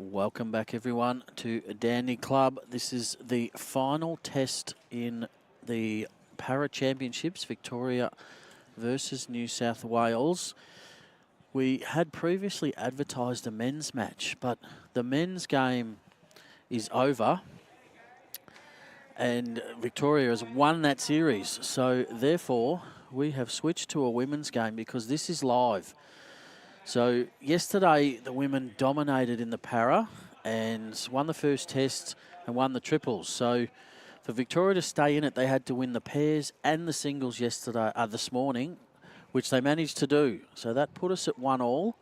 Welcome back, everyone, to Dandy Club. This is the final test in the Para Championships, Victoria versus New South Wales. We had previously advertised a men's match, but the men's game is over and Victoria has won that series. So, therefore, we have switched to a women's game because this is live. So yesterday, the women dominated in the para and won the first test and won the triples. So for Victoria to stay in it, they had to win the pairs and the singles this morning, which they managed to do. So that put us at 1-1.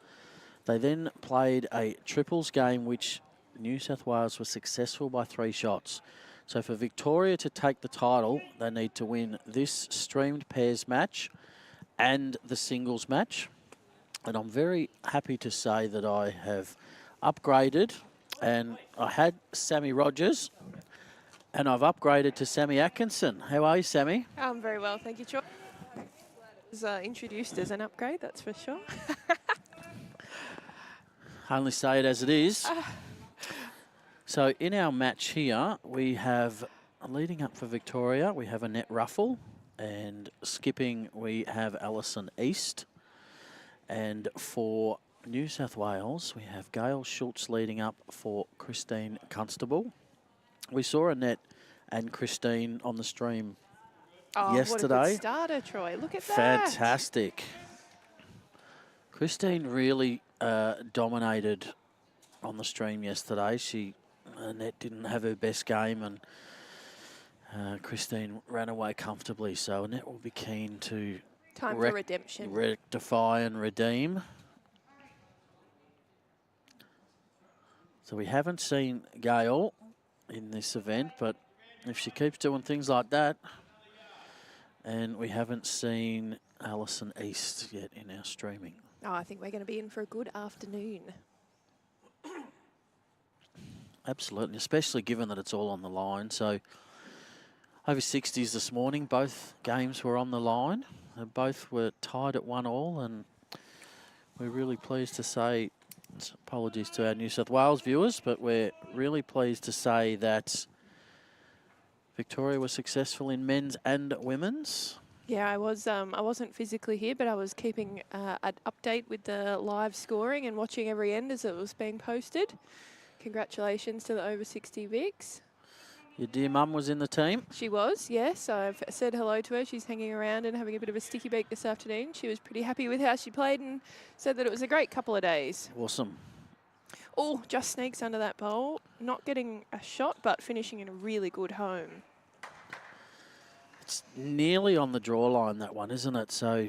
They then played a triples game, which New South Wales was successful by 3 shots. So for Victoria to take the title, they need to win this streamed pairs match and the singles match. And I'm very happy to say that I have upgraded, and I had Sammy Rogers and I've upgraded to Sammy Atkinson. How are you, Sammy? I'm very well, thank you, Troy. Was introduced as an upgrade, that's for sure. Only say it as it is. So in our match here, we have, leading up for Victoria, we have Annette Ruffle, and skipping we have Alison East. And for New South Wales, we have Gail Schultz leading up for Christine Constable. We saw Annette and Christine on the stream yesterday. What a good starter, Troy. Look at that. Fantastic. Christine really dominated on the stream yesterday. Annette didn't have her best game, and Christine ran away comfortably. So Annette will be keen to time for redemption. Rectify and redeem. So we haven't seen Gail in this event, but if she keeps doing things like that, and we haven't seen Alison East yet in our streaming. Oh, I think we're going to be in for a good afternoon. Absolutely, especially given that it's all on the line. So over 60s this morning, both games were on the line. Both were tied at 1-1, and we're really pleased to say, apologies to our New South Wales viewers, but we're really pleased to say that Victoria was successful in men's and women's. Yeah, I wasn't physically here, but I was keeping an update with the live scoring and watching every end as it was being posted. Congratulations to the over 60 VICs. Your dear mum was in the team? She was, yes. I've said hello to her. She's hanging around and having a bit of a sticky beak this afternoon. She was pretty happy with how she played and said that it was a great couple of days. Awesome. Oh, just sneaks under that bowl. Not getting a shot, but finishing in a really good home. It's nearly on the draw line, that one, isn't it? So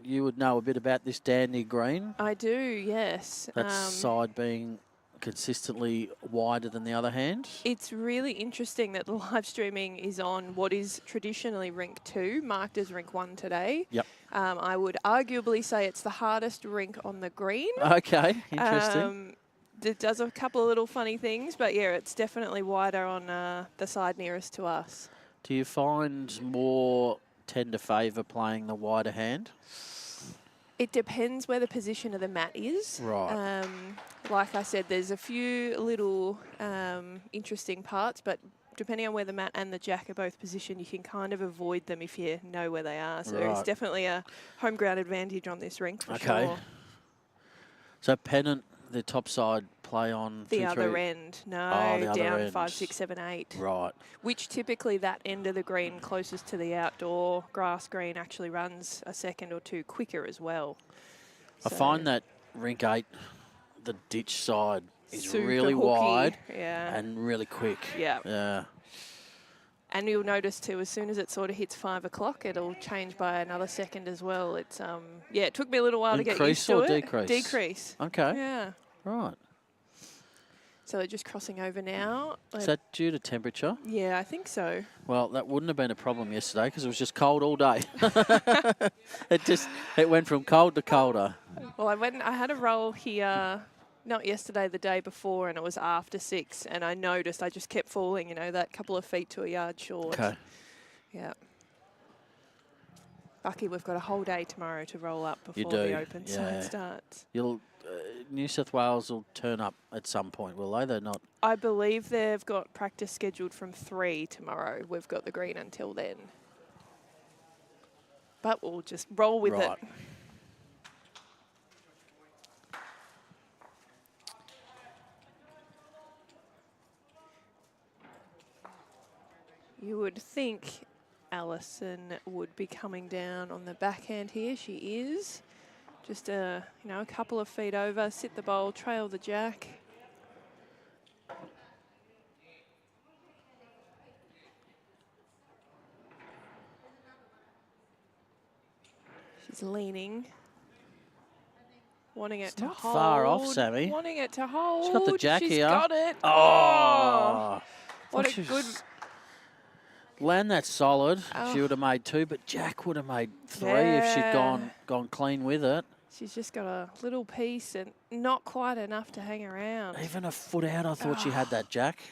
you would know a bit about this Dandy green. I do, yes. That side being consistently wider than the other hand. It's really interesting that the live streaming is on what is traditionally rink 2, marked as rink 1 today. Yep. I would arguably say it's the hardest rink on the green. Okay, interesting. It does a couple of little funny things, but yeah, it's definitely wider on the side nearest to us. Do you find more tend to favour playing the wider hand? It depends where the position of the mat is. Right. Like I said, there's a few little interesting parts, but depending on where the mat and the jack are both positioned, you can kind of avoid them if you know where they are. So right. It's definitely a home ground advantage on this rink for sure. So pennant, the top side play on the other end. No, the down other end. 5, 6, 7, 8. Right. Which typically that end of the green closest to the outdoor grass green actually runs a second or two quicker as well. I find that rink 8, the ditch side is super really hooky. wide Yeah. and really quick. Yeah. Yeah. And you'll notice too, as soon as it sort of hits 5 o'clock, it'll change by another second as well. It's yeah, it took me a little while to get used to it. Increase or decrease? Decrease. Okay. Yeah. Right. So they're just crossing over now. Is that due to temperature? Yeah, I think so. Well, that wouldn't have been a problem yesterday because it was just cold all day. it went from cold to colder. Well, I had a roll here, not yesterday, the day before, and it was after 6, and I noticed I just kept falling, you know, that couple of feet to a yard short. Okay. Yeah. Lucky we've got a whole day tomorrow to roll up before do, the Open yeah. starts. You'll New South Wales will turn up at some point, will they? They're not. I believe they've got practice scheduled from 3 tomorrow. We've got the green until then. But we'll just roll with it. You would think Alison would be coming down on the backhand here. She is. Just a couple of feet over, sit the bowl, trail the jack. She's leaning. Wanting it to not hold. far off, Sammy. Wanting it to hold. She's got the jack She's here. got it. Oh. What a good... Land that solid. Oh. She would have made 2, but Jack would have made 3 if she'd Yeah. gone clean with it. She's just got a little piece and not quite enough to hang around. Even a foot out, I thought she had that Jack.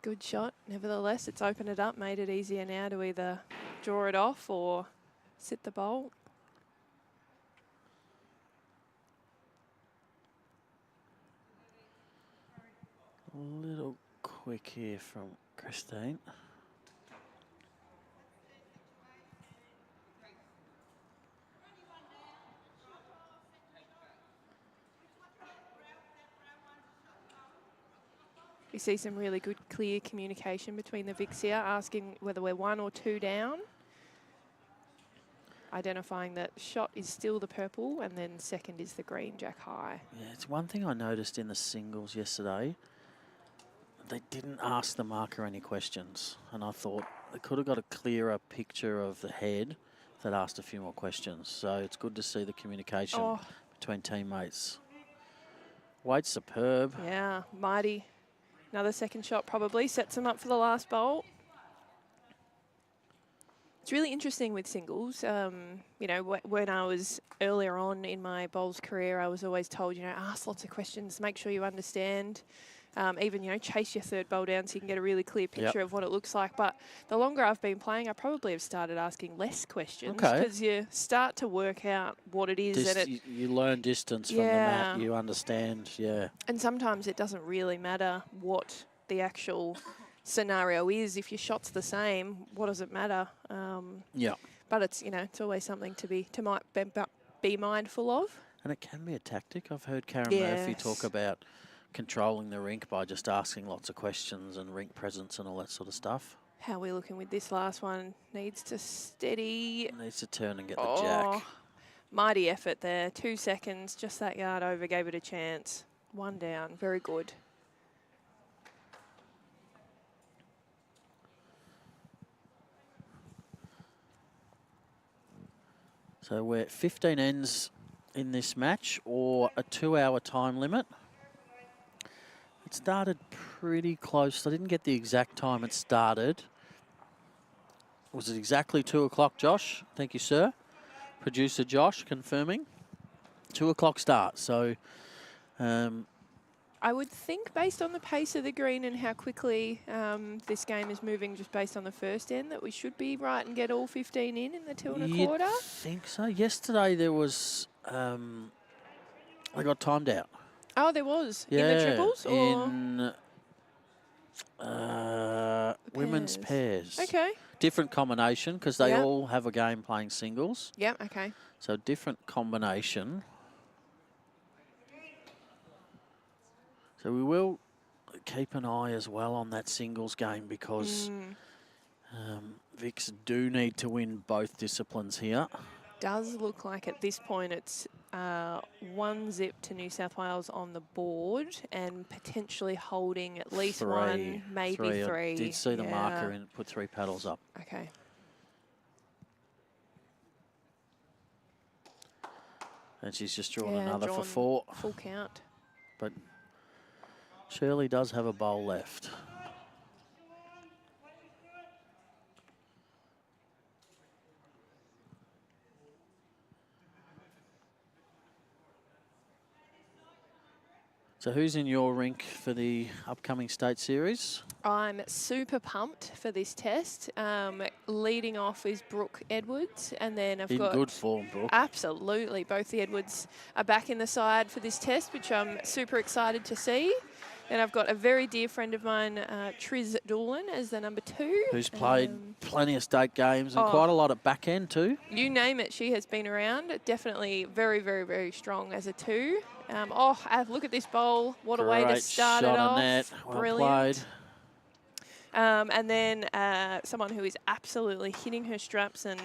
Good shot. Nevertheless, it's opened it up, made it easier now to either draw it off or sit the bowl. A little quick here from Christine. We see some really good, clear communication between the VICs here, asking whether we're 1 or 2 down. Identifying that shot is still the purple and then second is the green jack high. Yeah, it's one thing I noticed in the singles yesterday. They didn't ask the marker any questions, and I thought they could have got a clearer picture of the head if they'd asked a few more questions. So it's good to see the communication between teammates. Wade's superb. Yeah, mighty. Another second shot probably sets them up for the last bowl. It's really interesting with singles. You know, when I was earlier on in my bowls career, I was always told, ask lots of questions, make sure you understand. Even, chase your third bowl down so you can get a really clear picture of what it looks like. But the longer I've been playing, I probably have started asking less questions because you start to work out what it is. You learn distance from the mat, you understand, And sometimes it doesn't really matter what the actual scenario is. If your shot's the same, what does it matter? But it's, it's always something to be mindful of. And it can be a tactic. I've heard Karen Murphy talk about controlling the rink by just asking lots of questions and rink presence and all that sort of stuff. How are we looking with this last one? Needs to steady. Needs to turn and get the jack. Mighty effort there. 2 seconds, just that yard over, gave it a chance. 1 down, very good. So we're 15 ends in this match or a 2-hour time limit. It started pretty close. I didn't get the exact time it started. Was it exactly 2 o'clock, Josh? Thank you, sir. Producer Josh confirming. 2 o'clock start. So I would think based on the pace of the green and how quickly this game is moving just based on the first end that we should be right and get all 15 in the 2 1/4. I think so. Yesterday there was, I got timed out. Oh, there was? In the triples? Or in women's pairs. Okay. Different combination because they all have a game playing singles. Yeah, okay. So different combination. So we will keep an eye as well on that singles game because Vics do need to win both disciplines here. Does look like at this point it's 1-0 to New South Wales on the board and potentially holding at least 1, maybe 3. I did see the marker and put 3 paddles up. Okay. And she's just drawn another for 4. Full count. But Shirley does have a bowl left. So who's in your rink for the upcoming state series? I'm super pumped for this test. Leading off is Brooke Edwards, and then I've got... In good form, Brooke. Absolutely. Both the Edwards are back in the side for this test, which I'm super excited to see. And I've got a very dear friend of mine, Triz Doolan, as the number 2. Who's played plenty of state games and quite a lot at back end too. You name it, she has been around. Definitely very, very, very strong as a 2. Look at this bowl. What a way to start it off. Annette. Well Brilliant. played. And then someone who is absolutely hitting her straps and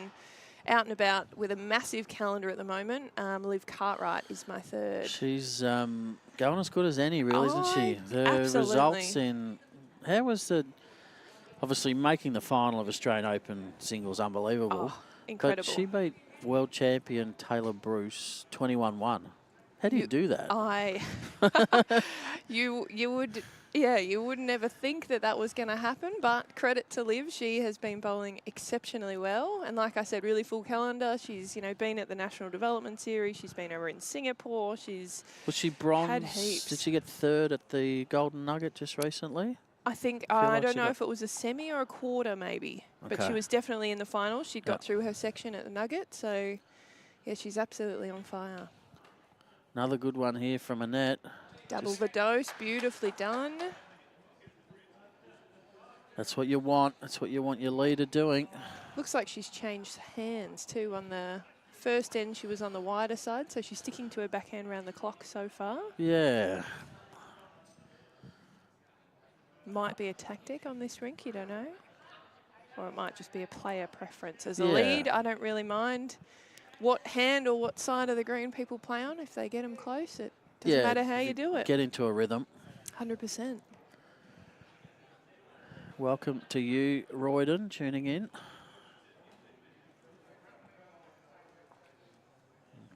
out and about with a massive calendar at the moment. Liv Cartwright is my 3rd. She's going as good as any, really, isn't she? The results in... How was the... Obviously, making the final of Australian Open singles unbelievable. Oh, incredible. But she beat world champion Taylor Bruce 21-1. How do you do that? You would... Yeah, you would never think that was going to happen, but credit to Liv. She has been bowling exceptionally well. And like I said, really full calendar. She's, been at the National Development Series. She's been over in Singapore. Was she bronze? Had heaps. Did she get 3rd at the Golden Nugget just recently? I think, I don't know if it was a semi or a quarter maybe. Okay. But she was definitely in the final. She'd got through her section at the Nugget. So, yeah, she's absolutely on fire. Another good one here from Annette. Double the dose, beautifully done. That's what you want. That's what you want your leader doing. Looks like she's changed hands too. On the first end, she was on the wider side, so she's sticking to her backhand around the clock so far. Yeah. Might be a tactic on this rink, you don't know. Or it might just be a player preference. As a lead, I don't really mind what hand or what side of the green people play on. If they get them close, it doesn't matter how you do it. Get into a rhythm. 100%. Welcome to you, Royden, tuning in.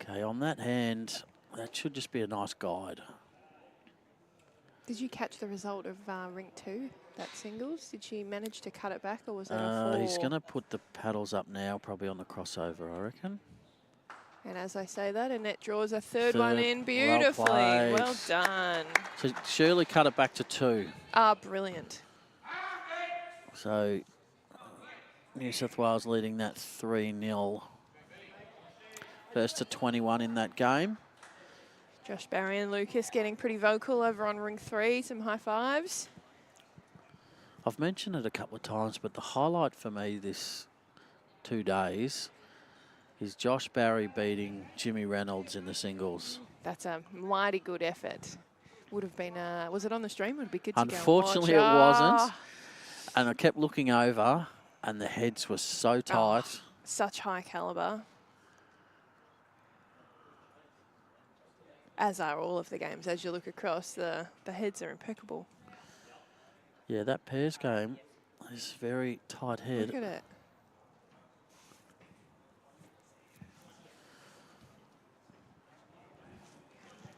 Okay, on that hand, that should just be a nice guide. Did you catch the result of rink 2, that singles? Did she manage to cut it back, or was that a 4? He's going to put the paddles up now, probably on the crossover, I reckon. And as I say that, Annette draws a third one in beautifully. Well done. So Shirley cut it back to 2. Brilliant. So New South Wales leading that 3-0. First to 21 in that game. Josh Barry and Lucas getting pretty vocal over on ring 3. Some high fives. I've mentioned it a couple of times, but the highlight for me this 2 days is Josh Barry beating Jimmy Reynolds in the singles. That's a mighty good effort. Would have been, was it on the stream? Would be good to Unfortunately, go it wasn't. And I kept looking over, and the heads were so tight. Such high caliber. As are all of the games. As you look across, the heads are impeccable. Yeah, that pairs game is very tight head. Look at it.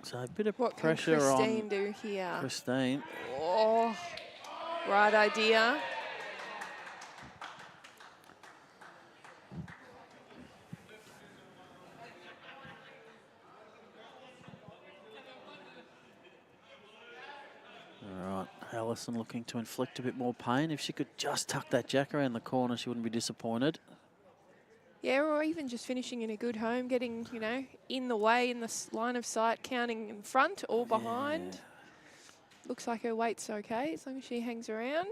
So a bit of what pressure can Christine on do here? Christine. Oh, right idea. All right, Alison looking to inflict a bit more pain. If she could just tuck that jack around the corner, she wouldn't be disappointed. Yeah, or even just finishing in a good home, getting, in the way, in the line of sight, counting in front or behind. Yeah. Looks like her weight's okay, as long as she hangs around.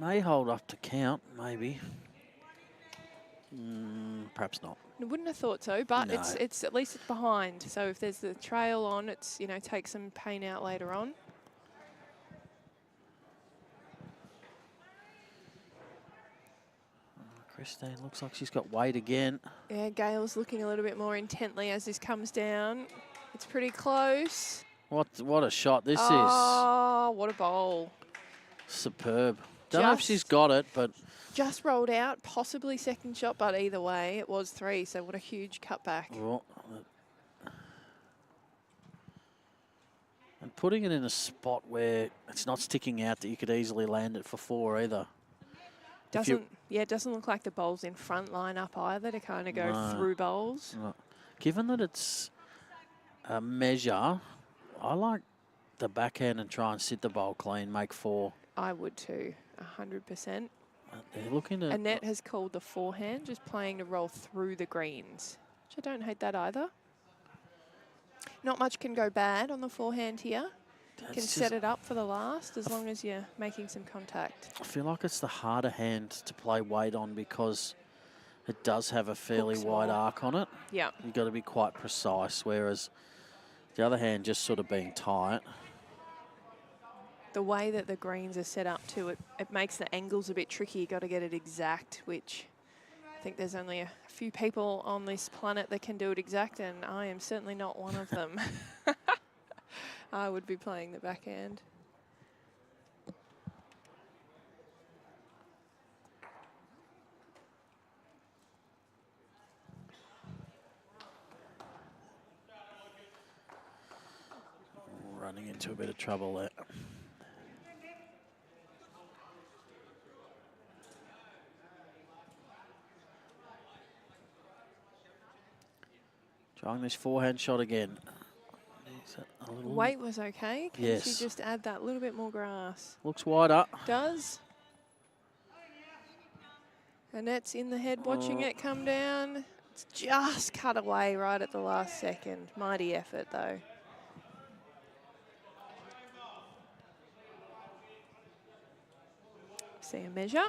May hold up to count, maybe. Perhaps not. I wouldn't have thought so, but it's at least it's behind. So if there's the trail on, it's, take some pain out later on. Christine looks like she's got weight again. Yeah, Gail's looking a little bit more intently as this comes down. It's pretty close. What a shot this is. Oh, what a bowl. Superb. Don't know if she's got it, but... Just rolled out, possibly second shot, but either way, it was 3, so what a huge cutback. Well, and putting it in a spot where it's not sticking out that you could easily land it for 4 either. It doesn't look like the bowl's in front line up either to kind of go through bowls. No. Given that it's a measure, I like the backhand and try and sit the bowl clean, make 4. I would too, 100%. They're looking at... Annette has called the forehand, just playing to roll through the greens, which I don't hate that either. Not much can go bad on the forehand here. Can set it up for the last as long as you're making some contact. I feel like it's the harder hand to play weight on because it does have a fairly wide arc on it. Yeah. You've got to be quite precise, whereas the other hand just sort of being tight. The way that the greens are set up too, it makes the angles a bit tricky. You've got to get it exact, which I think there's only a few people on this planet that can do it exact, and I am certainly not one of them. I would be playing the backhand. Running into a bit of trouble there. Trying this forehand shot again. Weight was okay. Can Yes. she just add that little bit more grass? Looks wider. Does. Annette's in the head watching it come down. It's just cut away right at the last second. Mighty effort though. See a measure.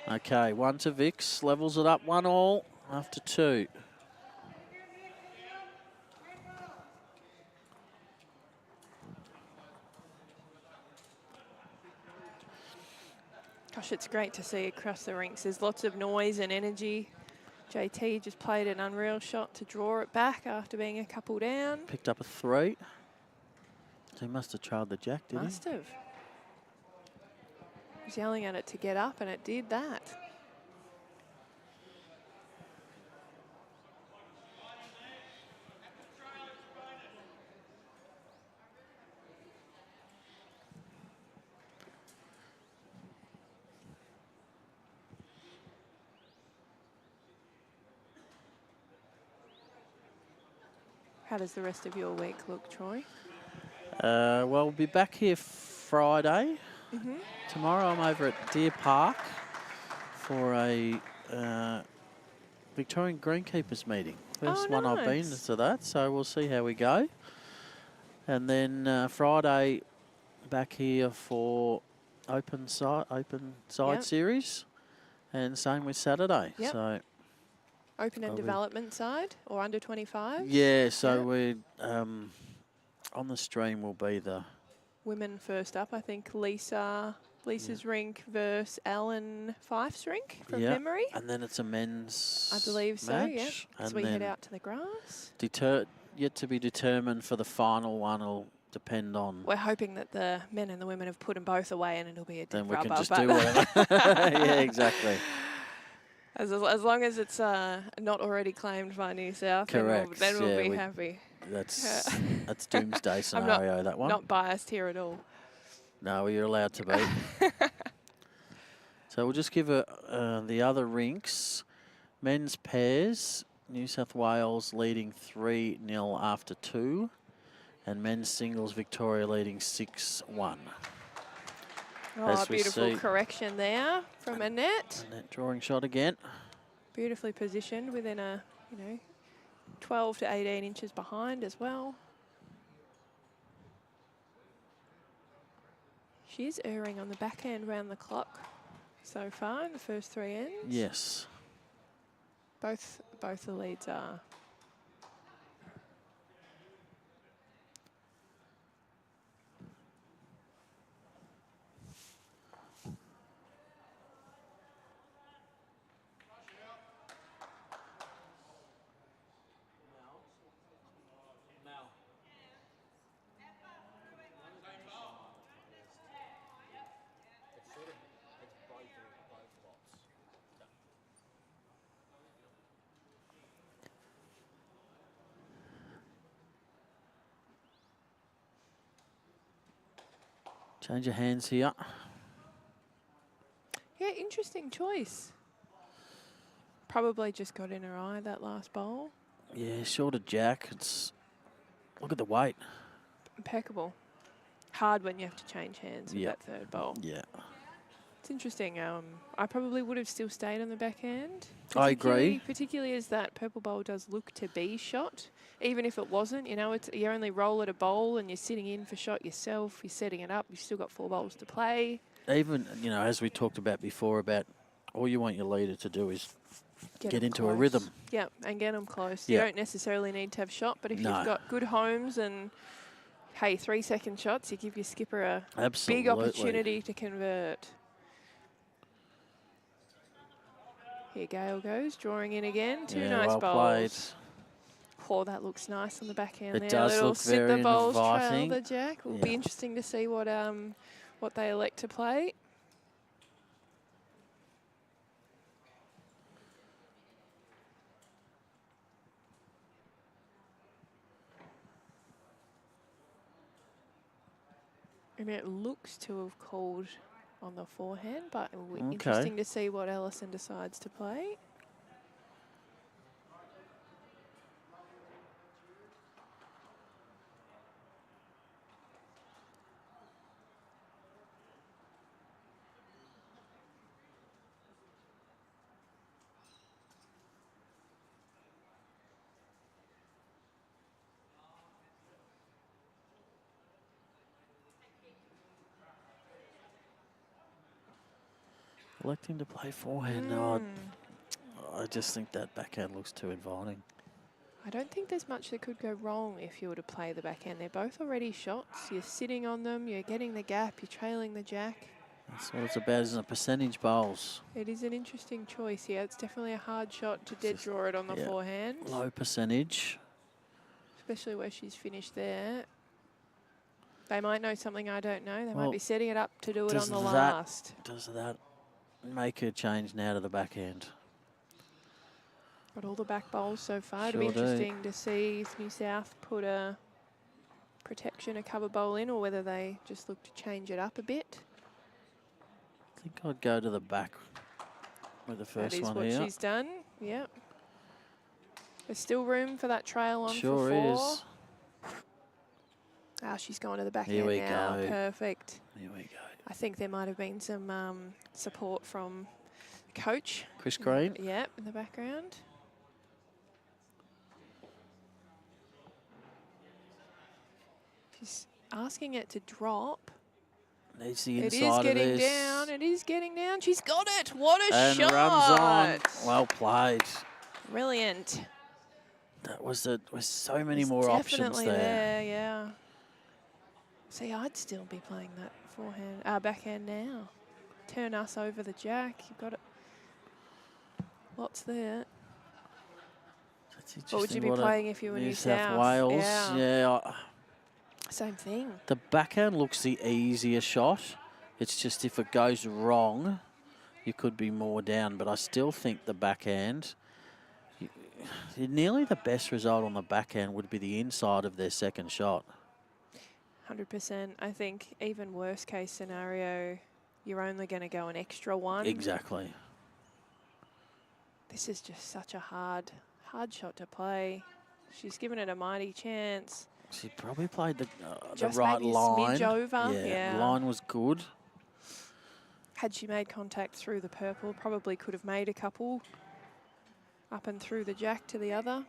Okay, 1 to Vix, levels it up 1-all after 2. Gosh, it's great to see across the rinks. There's lots of noise and energy. JT just played an unreal shot to draw it back after being a couple down. Picked up a 3. So he must have trailed the jack, didn't he? Must have. He was yelling at it to get up, and it did that. How does the rest of your week look, Troy? Well, we'll be back here Friday. Tomorrow I'm over at Deer Park for a Victorian Greenkeepers meeting. First one I've been to that, so we'll see how we go. And then Friday back here for open side series, and same with Saturday. Yep. So open and development side or under 25? Yeah, so we're on the stream will be the women first up. I think Lisa's rink versus Alan Fife's rink from memory. And then it's a men's I believe so, match. yeah. And So we head out to the grass. Yet to be determined for the final one will depend on... We're hoping that the men and the women have put them both away and it'll be a dead Then we rubber, can just do whatever. Yeah, exactly. As long as it's not already claimed by New South, Correct. then we'll be happy. That's doomsday scenario, that one. Not biased here at all. No, you're allowed to be. So we'll just give the other rinks. Men's pairs, New South Wales leading 3-0 after 2. And men's singles, Victoria leading 6-1. Oh, beautiful correction there from Annette. Annette drawing shot again. Beautifully positioned within a, 12 to 18 inches behind as well. She is erring on the backhand round the clock so far in the first 3 ends. Yes. Both the leads are. Change of hands here. interesting choice. Probably just got in her eye, that last bowl. Yeah, short of jack. Look at the weight. Impeccable. Hard when you have to change hands with that third bowl. Yeah. It's interesting. I probably would have still stayed on the backhand. I agree. Particularly as that purple bowl does look to be shot. Even if it wasn't, you know, you only roll at a bowl and you're sitting in for shot yourself. You're setting it up. You've still got 4 bowls to play. Even, you know, as we talked about before, about all you want your leader to do is get into a rhythm. Yeah, and get them close. Yep. You don't necessarily need to have shot, but if you've got good homes and, hey, 3-second shots, you give your skipper a big opportunity to convert. Here Gail goes, drawing in again. Two nice well bowls. Oh, that looks nice on the backhand there. It does look very sit the bowls, inviting. trail the jack. Will be interesting to see what they elect to play. And it looks to have called on the forehand, but it will be interesting to see what Alison decides to play. Electing to play forehand. No, I just think that backhand looks too inviting. I don't think there's much that could go wrong if you were to play the backhand. They're both already shots. You're sitting on them. You're getting the gap. You're trailing the jack. That's what it's about, isn't it? Percentage bowls. It is an interesting choice. Yeah, it's definitely a hard shot to dead draw it on the forehand. Low percentage. Especially where she's finished there. They might know something I don't know. They might be setting it up to do it on the last. Does that make her change now to the backhand? Got all the back bowls so far. It'll be interesting to see if New South put a protection, a cover bowl in, or whether they just look to change it up a bit. I think I'd go to the back with the first one here. That is what she's done. Yep. There's still room for that trail on for 4. Sure is. Ah, she's gone to the backhand Here we now. go. Perfect. Here we go. I think there might have been some support from the coach. Chris Green. Yep, in the background. She's asking it to drop. Needs the It inside is getting of this. down. It is getting down. She's got it. What a shot. And runs on. Well played. Brilliant. That was it. With so many more options Definitely there. there, yeah. See, I'd still be playing that forehand, backhand now. Turn us over the jack. You've got it. Lots there. What would you be playing if you were New South Wales? Yeah. Same thing. The backhand looks the easier shot. It's just if it goes wrong, you could be more down. But I still think the backhand, nearly the best result on the backhand would be the inside of their second shot. 100%. I think even worst case scenario, you're only going to go an extra one. Exactly. This is just such a hard shot to play. She's given it a mighty chance. She probably played the Just right maybe a line. smidge over. Yeah, the line was good. Had she made contact through the purple, probably could have made a couple up and through the jack to the other.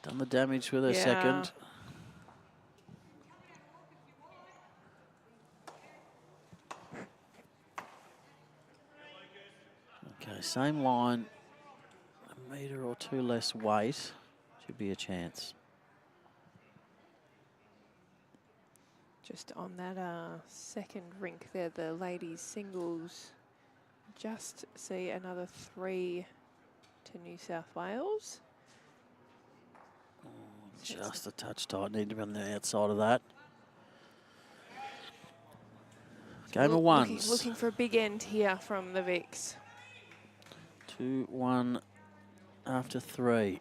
Done the damage with her second. Okay, same line, a metre or 2 less weight, should be a chance. Just on that second rink there, the ladies singles, just see another 3 to New South Wales. Just a touch tight, need to be on the outside of that. Game of ones. Looking for a big end here from the VICs. 2-1 after 3.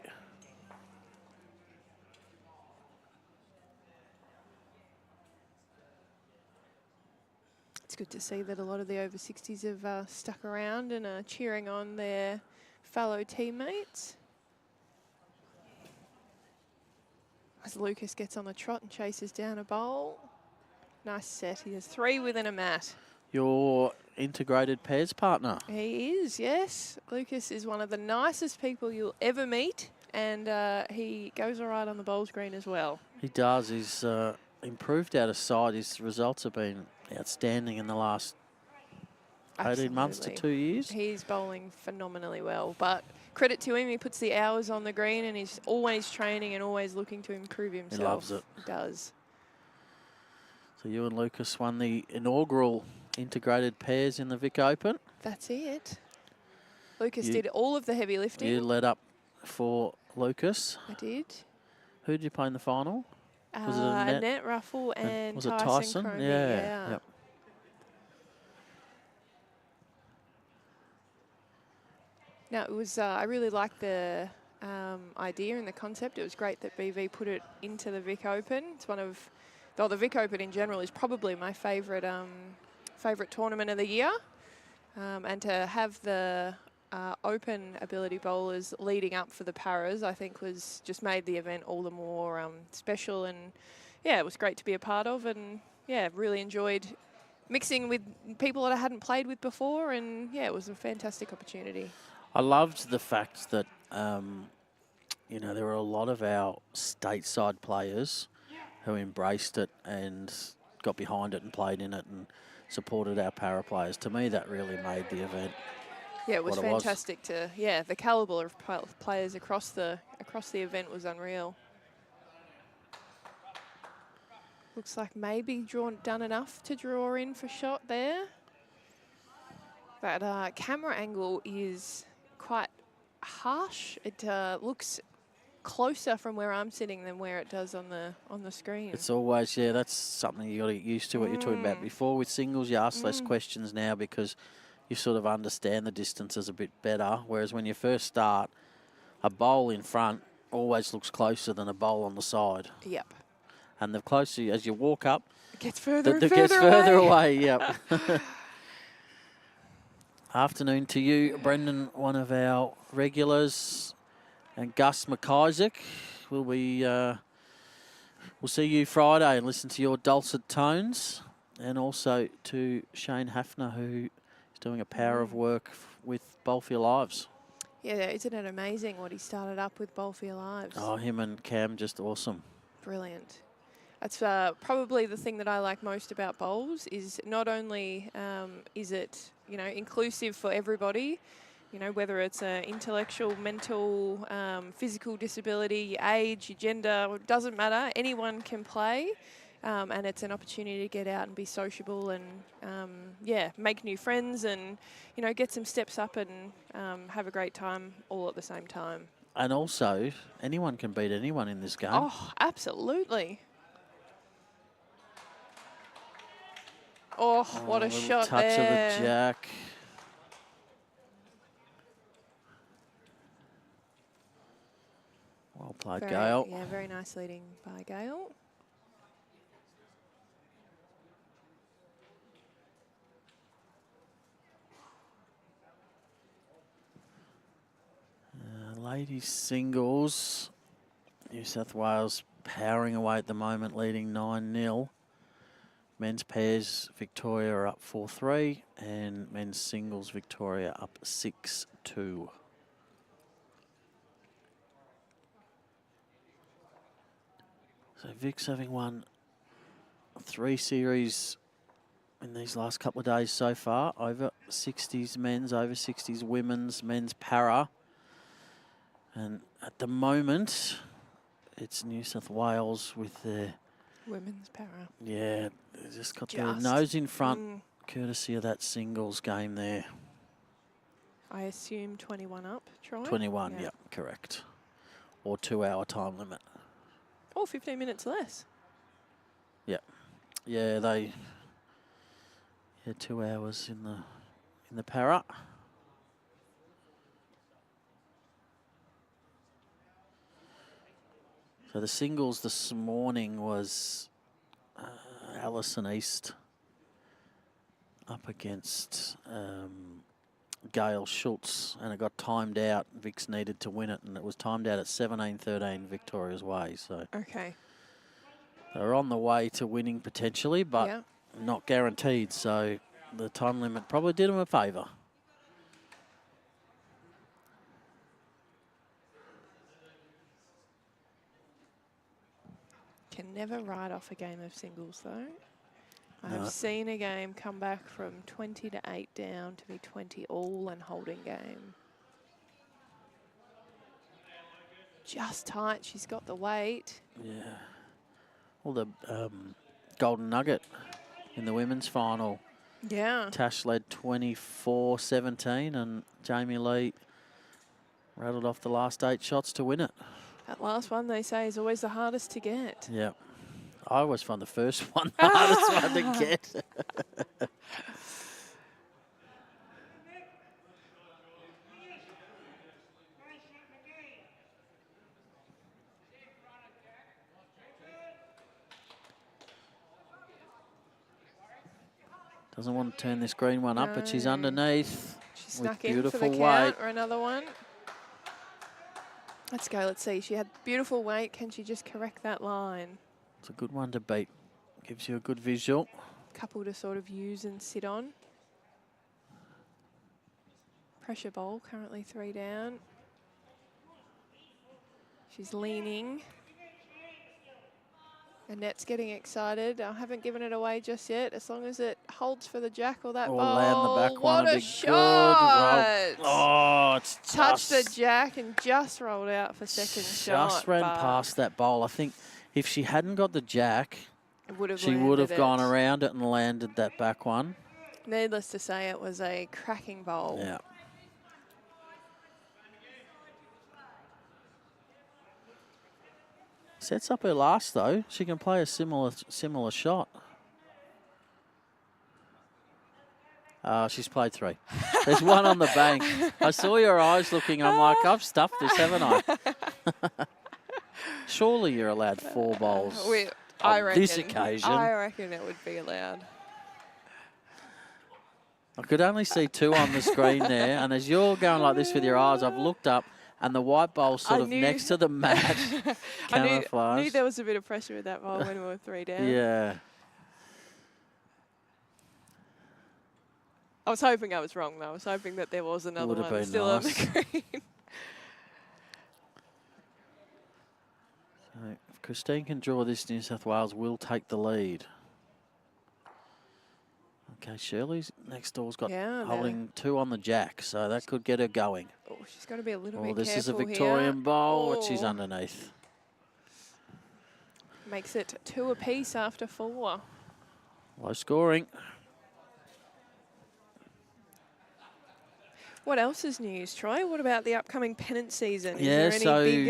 It's good to see that a lot of the over 60s have stuck around and are cheering on their fellow teammates. As Lucas gets on the trot and chases down a bowl. Nice set. He has 3 within a mat. Your integrated pairs partner. He is, yes. Lucas is one of the nicest people you'll ever meet, and he goes all right on the bowls green as well. He does. He's improved out of side. His results have been outstanding in the last 18 months to 2 years. He's bowling phenomenally well, but credit to him, he puts the hours on the green and he's always training and always looking to improve himself. He loves it. He does. So you and Lucas won the inaugural integrated pairs in the VIC Open. That's it. Lucas did all of the heavy lifting. You led up for Lucas. I did. Who did you play in the final? Was it Annette, Ruffle and was it Tyson? Cromie, Yeah. Yep. No, it was. I really liked the idea and the concept. It was great that BV put it into the VIC Open. It's one of, though the VIC Open in general is probably my favourite tournament of the year, and to have the open ability bowlers leading up for the paras, I think was just made the event all the more special, and yeah, it was great to be a part of, and yeah, really enjoyed mixing with people that I hadn't played with before, and yeah, it was a fantastic opportunity. I loved the fact that, you know, there were a lot of our stateside players who embraced it and got behind it and played in it and supported our para players. To me, that really made the event. Yeah, it was fantastic to, the calibre of players across the event was unreal. Looks like maybe done enough to draw in for shot there. That camera angle is quite harsh. It looks closer from where I'm sitting than where it does on the screen. It's always, that's something you got to get used to. What you're talking about before with singles, you ask less questions now because you sort of understand the distances a bit better. Whereas when you first start, a bowl in front always looks closer than a bowl on the side. Yep. And the closer as you walk up, it gets further and further away. Yep. Afternoon to you, Brendan, one of our regulars, and Gus McIsaac. We'll see you Friday and listen to your dulcet tones, and also to Shane Hafner, who is doing a power of work with Bowl for Your Lives. Yeah, isn't it amazing what he started up with Bowl for Your Lives? Oh, him and Cam, just awesome. Brilliant. That's probably the thing that I like most about bowls is not only is it, you know, inclusive for everybody, you know, whether it's an intellectual, mental, physical disability, your age, your gender, it doesn't matter. Anyone can play, and it's an opportunity to get out and be sociable and, make new friends and, you know, get some steps up and have a great time all at the same time. And also, anyone can beat anyone in this game. Oh, absolutely. Oh, what a shot touch there. Of the jack. Well played, Gail. Yeah, very nice leading by Gail. Ladies singles, New South Wales powering away at the moment, leading 9-0. Men's pairs, Victoria are up 4-3, and men's singles, Victoria up 6-2. So Vic's having won 3 series in these last couple of days so far. Over 60s men's, over 60s women's, men's para. And at the moment, it's New South Wales with their women's para. Yeah, they just got their nose in front, courtesy of that singles game there. I assume 21 up, Troy? 21, yep, correct. Or 2-hour time limit. Or 15 minutes less. Yep. Yeah, they Yeah, 2 hours in the para. So the singles this morning was Alison East up against Gail Schultz, and it got timed out. Vic's needed to win it, and it was timed out at 17-13 Victoria's way. So Okay. they're on the way to winning potentially, but not guaranteed. So the time limit probably did them a favour. Can never write off a game of singles, though. No. I've seen a game come back from 20-8 down to be 20 all and holding game. Just tight. She's got the weight. Yeah. Well, the golden nugget in the women's final. Yeah. Tash led 24-17, and Jamie Lee rattled off the last 8 shots to win it. That last one, they say, is always the hardest to get. Yeah. I always find the first one the hardest one to get. Doesn't want to turn this green one up, but she's underneath. She with snuck in beautiful for the weight. count or another one. Let's go. Let's see. She had beautiful weight. Can she just correct that line? It's a good one to beat. Gives you a good visual. Couple to sort of use and sit on. Pressure bowl, currently 3 down. She's leaning. Annette's getting excited. I haven't given it away just yet. As long as it holds for the jack or that Or ball. land the back one. What a Be shot! good. Oh, it's Touched the just, jack and just rolled out for second shot. just ran but past that bowl. I think if she hadn't got the jack, it would have she would have landed gone it. around it and landed that back one. Needless to say, it was a cracking bowl. Yeah. Sets up her last though. She can play a similar shot. She's played 3. There's one on the bank. I saw your eyes looking. I'm like, I've stuffed this, haven't I? Surely you're allowed 4 bowls on this occasion. I reckon it would be allowed. I could only see 2 on the screen there, and as you're going like this with your eyes, I've looked up, and the white bowl sort of next to the mat. I knew there was a bit of pressure with that bowl when we were 3 down. Yeah. I was hoping I was wrong, though. I was hoping that there was another Would have one been still on nice. the green. So if Christine can draw this, New South Wales will take the lead. Okay, Shirley's next door's got holding 2 on the jack, so that could get her going. Oh, she's got to be a little bit Oh, careful this is a Victorian bowl, but she's Oh. underneath. Makes it 2 apiece after 4. Low scoring. What else is news, Troy? What about the upcoming pennant season? Yeah, is there any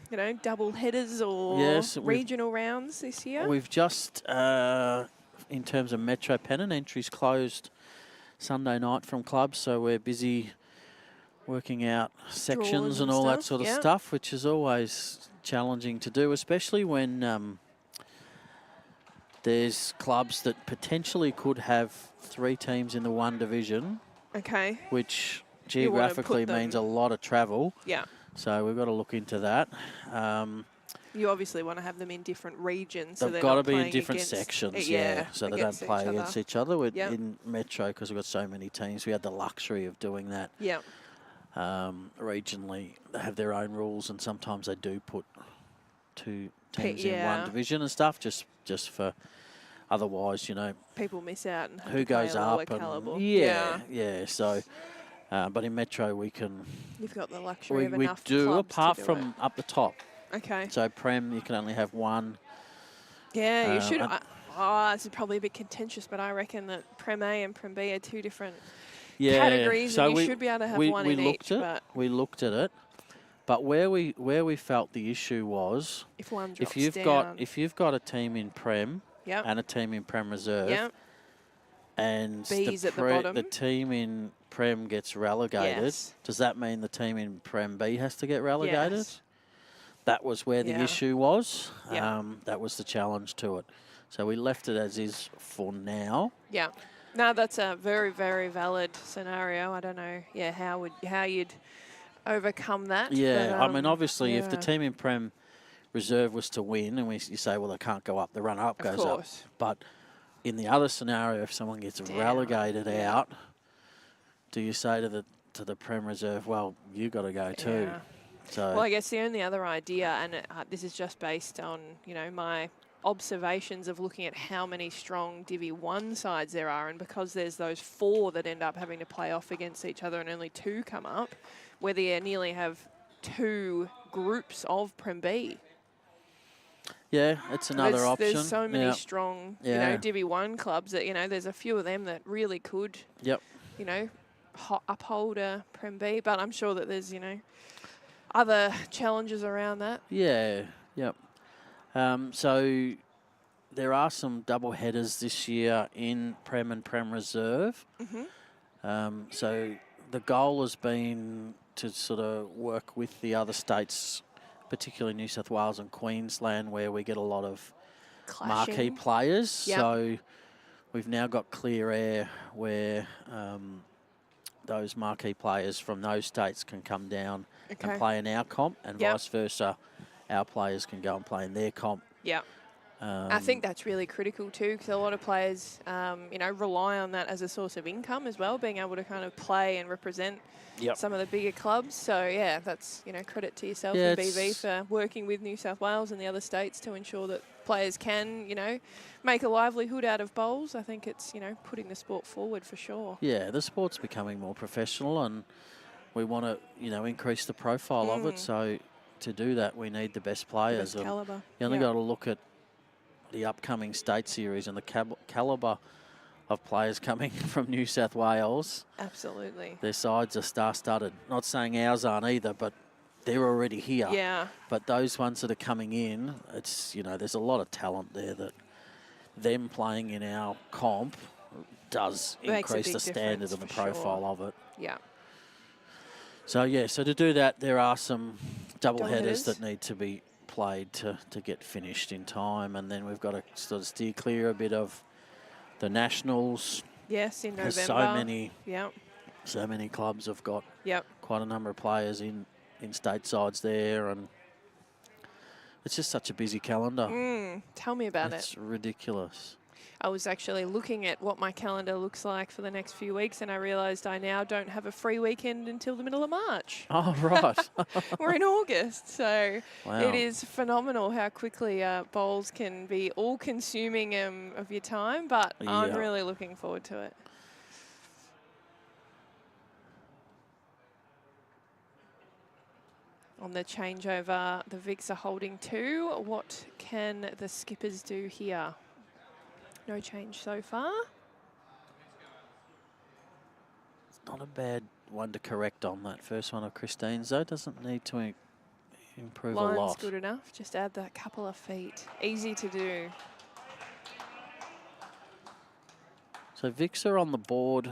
big, double headers or regional rounds this year? We've just, in terms of Metro Pennant, entries closed Sunday night from clubs, so we're busy working out sections and all that sort of stuff, which is always challenging to do, especially when there's clubs that potentially could have 3 teams in the one division. Okay. Which geographically means a lot of travel. Yeah. So we've got to look into that. You obviously want to have them in different regions. So they've got to be in different sections, so they don't play against each other. In Metro, because we've got so many teams, we had the luxury of doing that. Yeah. Regionally, they have their own rules, and sometimes they do put 2 teams in one division and stuff, just for otherwise, people miss out and have who to play goes a up lower caliber. Yeah. So, but in Metro we can. You've got the luxury of enough We do, clubs apart to do from it. up the top. Okay. So Prem, you can only have 1. Yeah, you should. This is probably a bit contentious, but I reckon that Prem A and Prem B are 2 different categories, so and you should be able to have one in each. But we looked at it, but where we felt the issue was if one drops if you've got a team in Prem and a team in Prem Reserve, and B's at the bottom. the team in Prem gets relegated. Yes. Does that mean the team in Prem B has to get relegated? Yes. That was where the issue was. Yeah. That was the challenge to it. So we left it as is for now. Yeah. No, that's a very, very valid scenario. I don't know, how you'd overcome that. Yeah, but, I mean, obviously, if the yeah. team in Prem Reserve was to win, and you say, well, they can't go up, the runner-up Of goes up. course. But in the other scenario, if someone gets relegated out, do you say to the Prem Reserve, well, you got to go too? Yeah. So Well, I guess the only other idea, and this is just based on, my observations of looking at how many strong Divi 1 sides there are, and because there's those 4 that end up having to play off against each other and only 2 come up, whether you nearly have 2 groups of Prem B. yeah, it's another option. There's so many strong, Divi 1 clubs that, there's a few of them that really could, uphold a Prem B, but I'm sure that there's, other challenges around that. Yeah, yep. So there are some double headers this year in Prem and Prem Reserve. So the goal has been to sort of work with the other states, particularly New South Wales and Queensland, where we get a lot of marquee players. Yep. So we've now got clear air where those marquee players from those states can come down and play in our comp, and vice versa. Our players can go and play in their comp. Yeah. I think that's really critical too, because a lot of players, rely on that as a source of income as well, being able to kind of play and represent some of the bigger clubs. So, yeah, that's, credit to yourself and BV for working with New South Wales and the other states to ensure that players can, make a livelihood out of bowls. I think it's, putting the sport forward for sure. Yeah, the sport's becoming more professional, and we want to, increase the profile of it. So to do that, we need the best players. The best calibre. You only got to look at the upcoming state series and the calibre of players coming from New South Wales. Absolutely. Their sides are star-studded. Not saying ours aren't either, but they're already here. Yeah. But those ones that are coming in, it's, there's a lot of talent there that them playing in our comp does increase the standard and the profile of it. Yeah. So, so to do that, there are some double headers that need to be played to get finished in time, and then we've got to sort of steer clear a bit of the nationals. Yes, in November. There's so many clubs have got quite a number of players in state sides there, and it's just such a busy calendar. Tell me about it. It's ridiculous. I was actually looking at what my calendar looks like for the next few weeks, and I realised I now don't have a free weekend until the middle of March. Oh, right. We're in August, so wow. It is phenomenal how quickly bowls can be all-consuming of your time, but I'm really looking forward to it. On the changeover, the VICs are holding 2. What can the skippers do here? No change so far. It's not a bad one to correct on that first one of Christine's, though. Doesn't need to improve a lot. Line's good enough. Just add that couple of feet. Easy to do. So VICs are on the board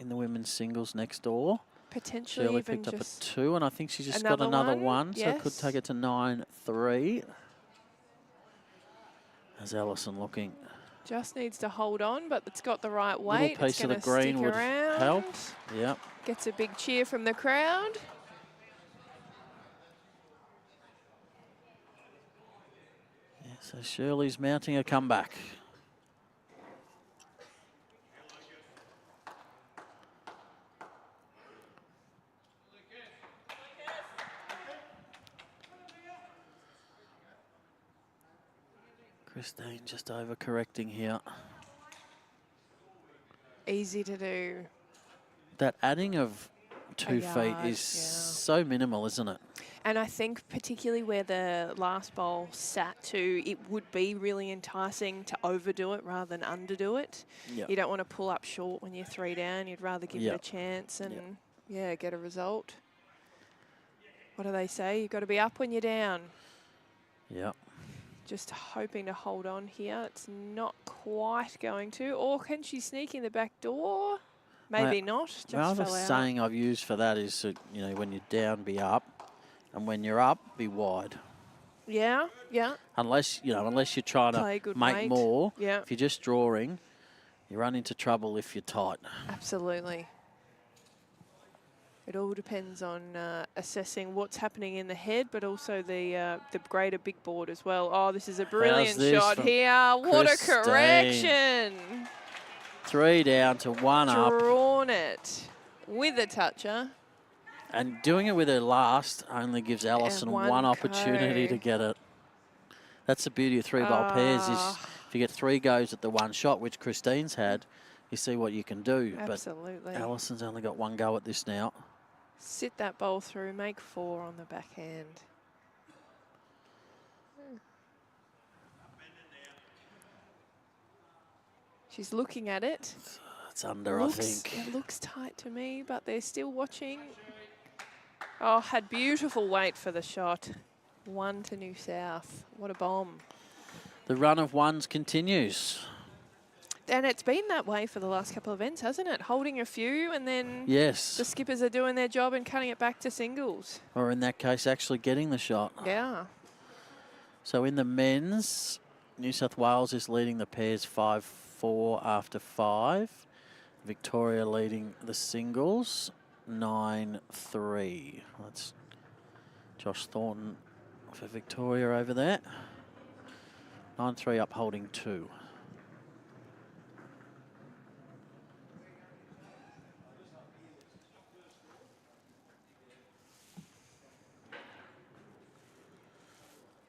in the women's singles next door. Potentially Shirley even picked up just a 2, and I think she just got another one, so it could take it to 9-3. As Alison looking. Just needs to hold on, but it's got the right weight. Little piece of the green would help. Yep. Gets a big cheer from the crowd. Yeah, so Shirley's mounting a comeback. Christine just overcorrecting here. Easy to do. That adding of 2 feet is so minimal, isn't it? And I think particularly where the last bowl sat to, it would be really enticing to overdo it rather than underdo it. Yep. You don't want to pull up short when you're 3 down. You'd rather give it a chance and, get a result. What do they say? You've got to be up when you're down. Yep. Just hoping to hold on here. It's not quite going to. Or can she sneak in the back door? Maybe not. Just The other fell out. saying I've used for that is, you know, when you're down, be up. And when you're up, be wide. Yeah, yeah. Unless you're trying Play to good make weight. more. Yeah. If you're just drawing, you run into trouble if you're tight. Absolutely. It all depends on assessing what's happening in the head, but also the greater big board as well. Oh, this is a brilliant shot here. What a correction. 3 down to 1 up. Drawn it with a toucher. And doing it with her last only gives Alison one opportunity to get it. That's the beauty of 3-bowl pairs is if you get 3 goes at the one shot, which Christine's had, you see what you can do. Absolutely. But Alison's only got 1 go at this now. Sit that bowl through, make 4 on the backhand. She's looking at it. It's under, I think. It looks tight to me, but they're still watching. Oh, had beautiful weight for the shot. 1 to New South. What a bomb. The run of ones continues. And it's been that way for the last couple of events, hasn't it? Holding a few and then the skippers are doing their job and cutting it back to singles. Or in that case, actually getting the shot. Yeah. So in the men's, New South Wales is leading the pairs 5-4 after 5. Victoria leading the singles 9-3. That's Josh Thornton for Victoria over there. 9-3 up holding 2.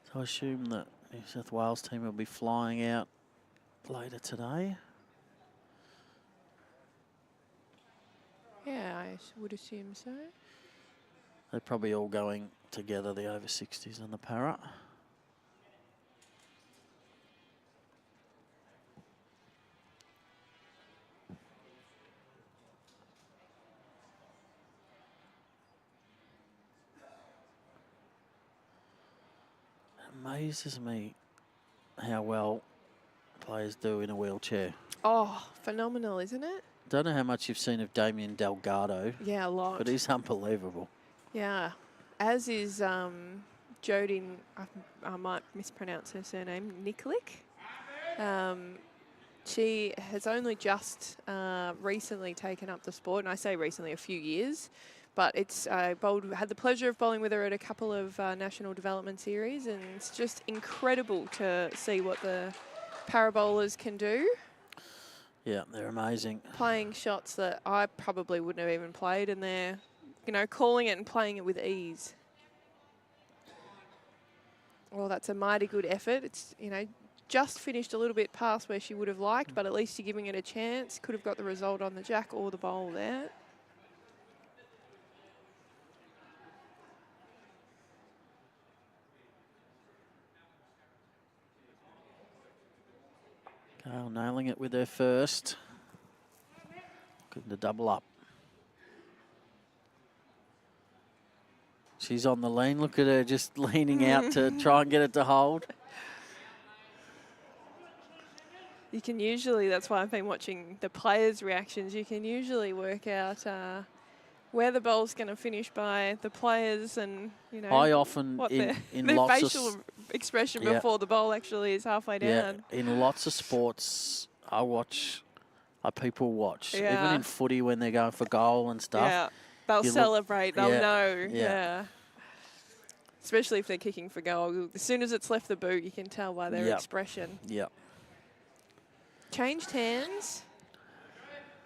So I assume that New South Wales team will be flying out later today. Yeah, I would assume so. They're probably all going together, the over 60s and the para. It amazes me how well players do in a wheelchair. Oh, phenomenal, isn't it? Don't know how much you've seen of Damien Delgado. Yeah, a lot. But he's unbelievable. Yeah, as is Jodie, I might mispronounce her surname, Nikolic. She has only just recently taken up the sport, and I say recently, a few years. But it's had the pleasure of bowling with her at a couple of national development series, and it's just incredible to see what the parabowlers can do. Yeah, they're amazing. Playing shots that I probably wouldn't have even played, and they're, you know, calling it and playing it with ease. Well, that's a mighty good effort. It's, you know, just finished a little bit past where she would have liked, but at least you're giving it a chance. Could have got the result on the jack or the bowl there. Gail nailing it with her first. Good to double up. She's on the lean. Look at her just leaning out to try and get it to hold. You can usually, that's why I've been watching the players' reactions, you can usually work out where the bowl's going to finish by the players and, you know, I often, what in their lots facial expression before the bowl actually is halfway down. Yeah, in lots of sports, people watch. Yeah. Even in footy when they're going for goal and stuff. Yeah, they'll celebrate, they'll know. Yeah. Especially if they're kicking for goal. As soon as it's left the boot, you can tell by their expression. Yep. Changed hands.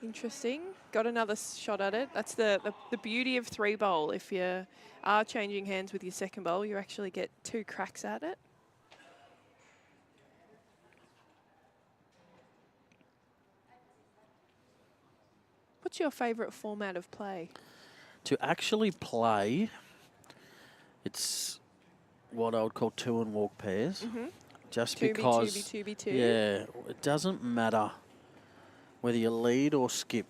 Interesting. Got another shot at it. That's the beauty of 3-bowl. If you are changing hands with your second bowl, you actually get 2 cracks at it. What's your favourite format of play? To actually play, it's what I would call 2 and walk pairs. Just because, 2B, 2B, 2B, 2. yeah, it doesn't matter whether you lead or skip,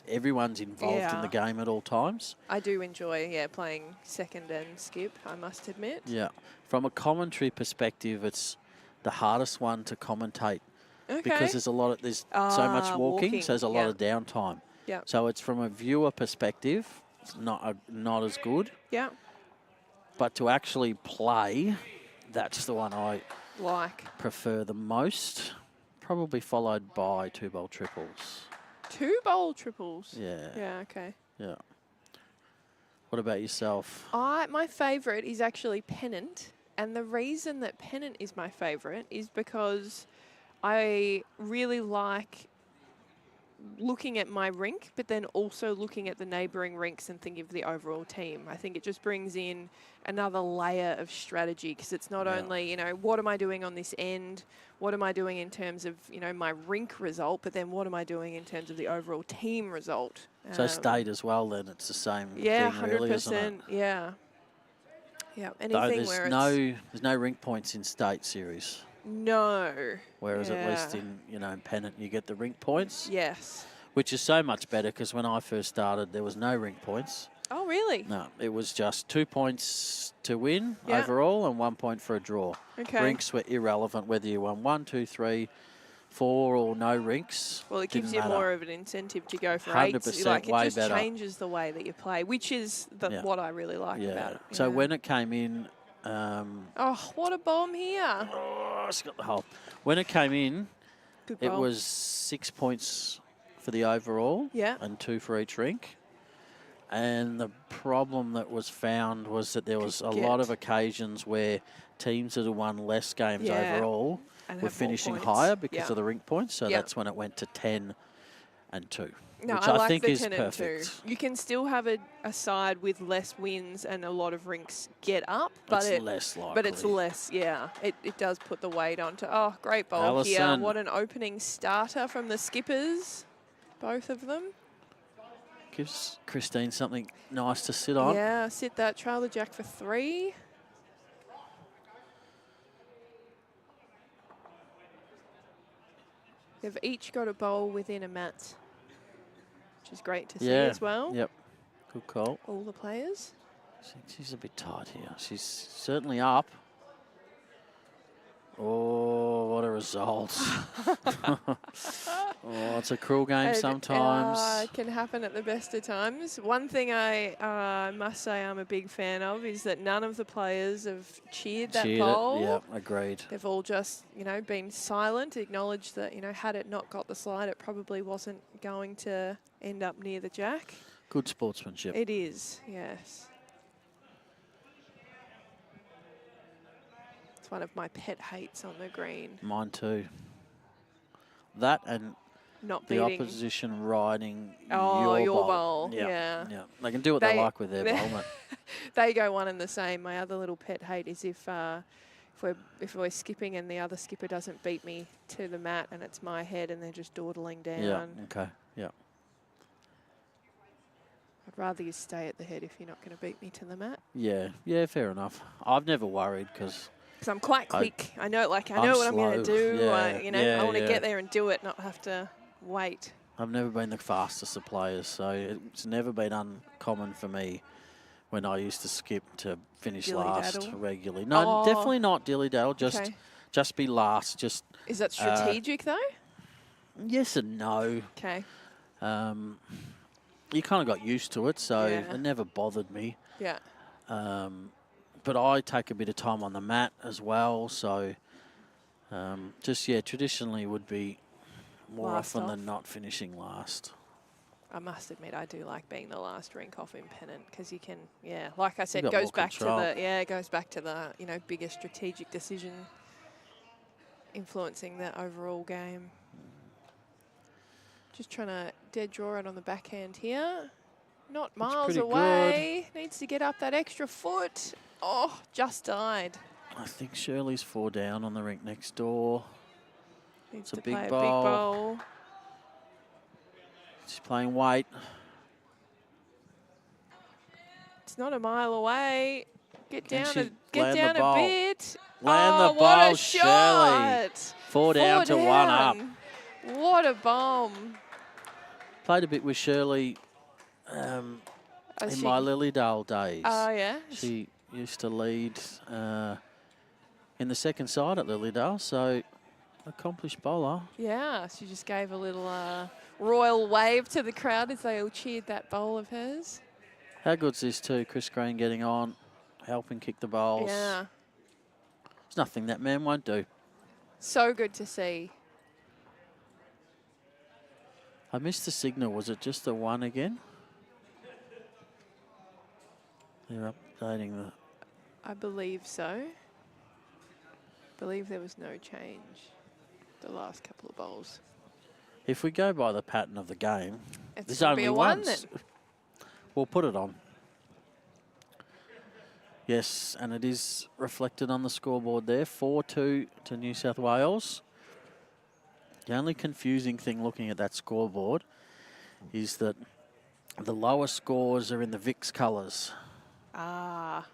everyone's involved in the game at all times. I do enjoy, playing second and skip, I must admit. Yeah. From a commentary perspective, it's the hardest one to commentate because there's so much walking, so there's a lot of downtime. Yeah. So it's from a viewer perspective, it's not as good. Yeah. But to actually play, that's the one I prefer the most. Probably followed by 2-bowl triples. 2-bowl triples? Yeah. Yeah, okay. Yeah. What about yourself? My favourite is actually pennant. And the reason that pennant is my favourite is because I really like looking at my rink, but then also looking at the neighbouring rinks and thinking of the overall team. I think it just brings in another layer of strategy because it's not only, you know, what am I doing on this end? What am I doing in terms of, you know, my rink result? But then what am I doing in terms of the overall team result? So state as well, then it's the same thing, really, 100%. isn't it? Yeah. Yeah. Anything where there's no rink points in state series. No. Whereas at least in, pennant, you get the rink points. Yes. Which is so much better because when I first started, there was no rink points. Oh, really? No, it was just 2 points to win overall and 1 point for a draw. Okay. Rinks were irrelevant whether you won 1, 2, 3, 4 or no rinks. Well, it gives you more of an incentive to go for 100% eights. way it just better. Changes the way that you play, which is what I really like about it. So when it came in... oh, what a bomb here. Oh, it's got the hole. When it came in, it was 6 points for the overall and 2 for each rink. And the problem that was found was that there was a lot of occasions where teams that had won less games overall were finishing higher because of the rink points. So that's when it went to 10 and 2. No, which I like think the is 10 perfect. and 2. You can still have a side with less wins and a lot of rinks get up, but it's less likely. But it's less, It does put the weight onto. Oh, great bowl Alison. here. What an opening starter from the skippers, both of them. Gives Christine something nice to sit on. Yeah, sit that, trail the jack for 3. They've each got a bowl within a mat, which is great to see as well. Yep, good call. All the players. She's a bit tight here. She's certainly up. Oh, what a result. Oh, it's a cruel game sometimes. It can happen at the best of times. One thing I must say I'm a big fan of is that none of the players have cheered that bowl. Yeah, agreed. They've all just, been silent, acknowledged that, had it not got the slide, it probably wasn't going to end up near the jack. Good sportsmanship. It is, yes. It's one of my pet hates on the green. Mine too. That and not the beating. opposition riding your bowl. bowl. Yeah. They can do what they like with their bowl. Mate. They go one and the same. My other little pet hate is if we're skipping and the other skipper doesn't beat me to the mat and it's my head and they're just dawdling down. Yeah, okay, yeah. I'd rather you stay at the head if you're not going to beat me to the mat. Yeah, fair enough. I've never worried because I'm quite quick. I know what I'm going to do. I want to get there and do it, not have to wait. I've never been the fastest of players, so it's never been uncommon for me when I used to skip to finish last regularly. No, definitely not dilly-daddle. Just be last. Is that strategic though? Yes and no. Okay. You kind of got used to it, so it never bothered me. Yeah. But I take a bit of time on the mat as well, so traditionally would be more often than not finishing last. I must admit, I do like being the last rink off in pennant because you can, like I said, goes back to the bigger strategic decision influencing the overall game. Just trying to dead draw it on the backhand here. Not miles away. Good. Needs to get up that extra foot. Oh, just died. I think Shirley's 4 down on the rink next door. Needs it's to a play big bowl. She's playing weight. It's not a mile away. Get down a bit. Land the what bowl, a shot. Shirley. 4 down to 1 up. What a bomb. Played a bit with Shirley Oh, in my Lilydale days. Oh, yeah? She used to lead in the second side at Lilydale, so accomplished bowler. Yeah, she just gave a little royal wave to the crowd as they all cheered that bowl of hers. How good's this too? Chris Green getting on, helping kick the bowls. Yeah. There's nothing that man won't do. So good to see. I missed the signal. Was it just the one again? They're updating the... I believe so. I believe there was no change the last couple of bowls. If we go by the pattern of the game, It's there's gonna be only a one once. then. We'll put it on. Yes, and it is reflected on the scoreboard there. 4-2 to New South Wales. The only confusing thing looking at that scoreboard is that the lowest scores are in the VIC's colours. Ah.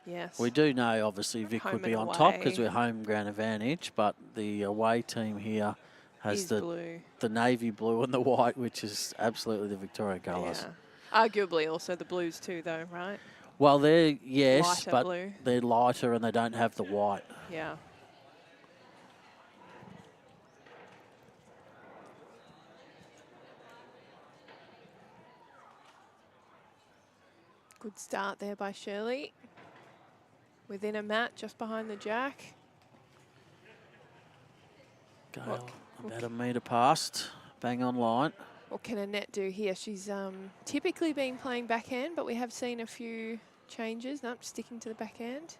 Yes. We do know, obviously, Vic Home would be and on top because away. we're home ground advantage, but the away team here has Is blue. the navy blue and the white, which is absolutely the Victoria colours. Yeah. Arguably also the blues too, though, right? Well, they're, yes, Lighter but blue. they're lighter and they don't have the white. Yeah. Good start there by Shirley. Within a mat, just behind the jack. Gail, about a metre past, bang on line. What can Annette do here? She's typically been playing backhand, but we have seen a few changes. Nope, sticking to the backhand.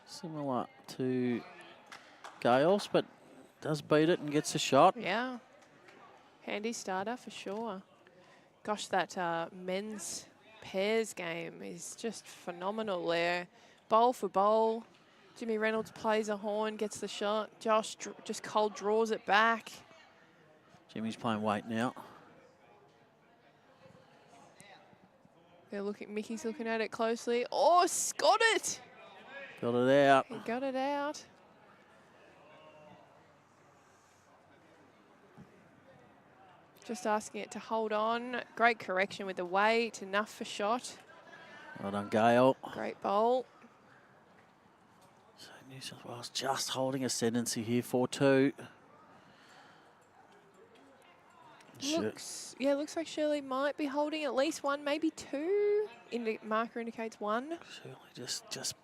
Similar to Gail's, but does beat it and gets a shot. Yeah. Handy starter for sure. Gosh, that men's pairs game is just phenomenal there. Bowl for bowl. Jimmy Reynolds plays a horn, gets the shot. Josh just cold draws it back. Jimmy's playing weight now. They're looking, Mickey's looking at it closely. Oh, got it! Got it out. He got it out. Just asking it to hold on. Great correction with the weight, enough for shot. Well done, Gail. Great bowl. So New South Wales just holding ascendancy here, 4-2. Looks like Shirley might be holding at least one, maybe two. Marker indicates one. Shirley just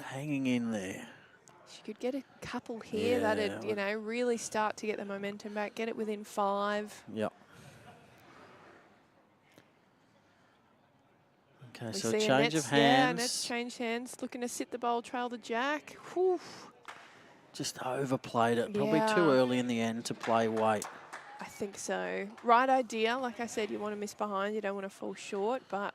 hanging in there. She could get a couple here. Yeah, That'd, you know, really start to get the momentum back. Get it within 5. Yep. Okay, We so see change of Annette's, yeah, hands. Annette's changed hands. Looking to sit the bowl, trail the jack. Whew. Just overplayed it. Probably Yeah. too early in the end to play weight. I think so. Right idea. Like I said, you want to miss behind. You don't want to fall short. But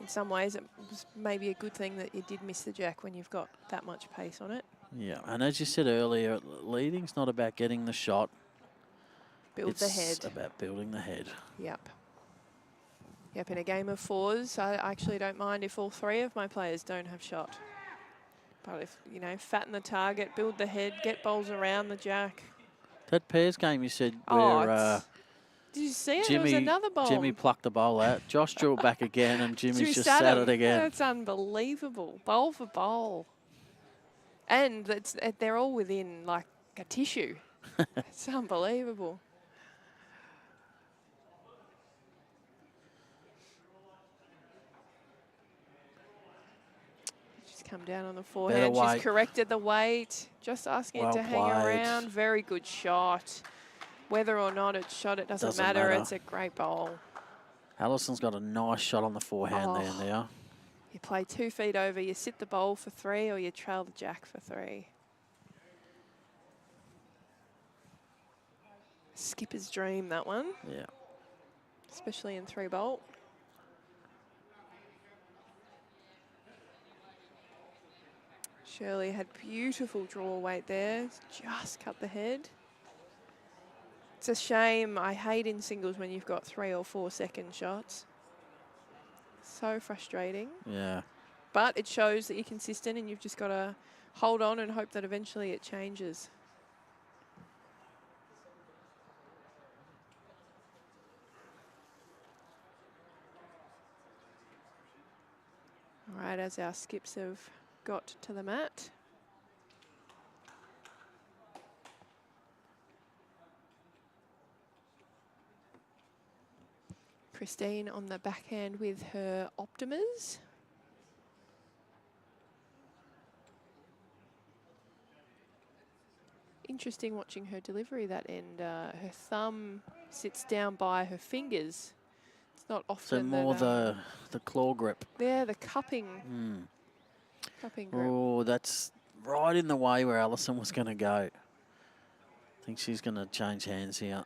in some ways, it was maybe a good thing that you did miss the jack when you've got that much pace on it. Yeah, and as you said earlier, leading's not about getting the shot. Build the head. It's about building the head. Yep. Yep, in a game of 4s, I actually don't mind if all 3 of my players don't have shot. But if, you know, fatten the target, build the head, get bowls around the jack. That pairs game you said Oh, where did you see it? Jimmy, There was another bowl. Jimmy plucked the bowl out. Josh drew it back again and Jimmy's Jimmy just sat it again. That's unbelievable. Bowl for bowl. And they're all within, like, a tissue. It's unbelievable. Just come down on the forehand. weight. She's corrected the weight. Just asking Well it to hang played. around. Very good shot. Whether or not it's shot, it doesn't matter. It's a great bowl. Alison's got a nice shot on the forehand there now. You play 2 feet over, you sit the bowl for 3, or you trail the jack for 3. Skipper's dream, that one. Yeah. Especially in 3 bolt. Shirley had beautiful draw weight there. Just cut the head. It's a shame. I hate in singles when you've got 3 or 4 second shots. So frustrating. Yeah. But it shows that you're consistent and you've just got to hold on and hope that eventually it changes. All right, as our skips have got to the mat. Christine on the backhand with her Optimas. Interesting watching her delivery that end. Her thumb sits down by her fingers. It's not often. So more that, the claw grip. yeah, the cupping. Cupping grip. Oh, that's right in the way where Alison was going to go. I think she's going to change hands here.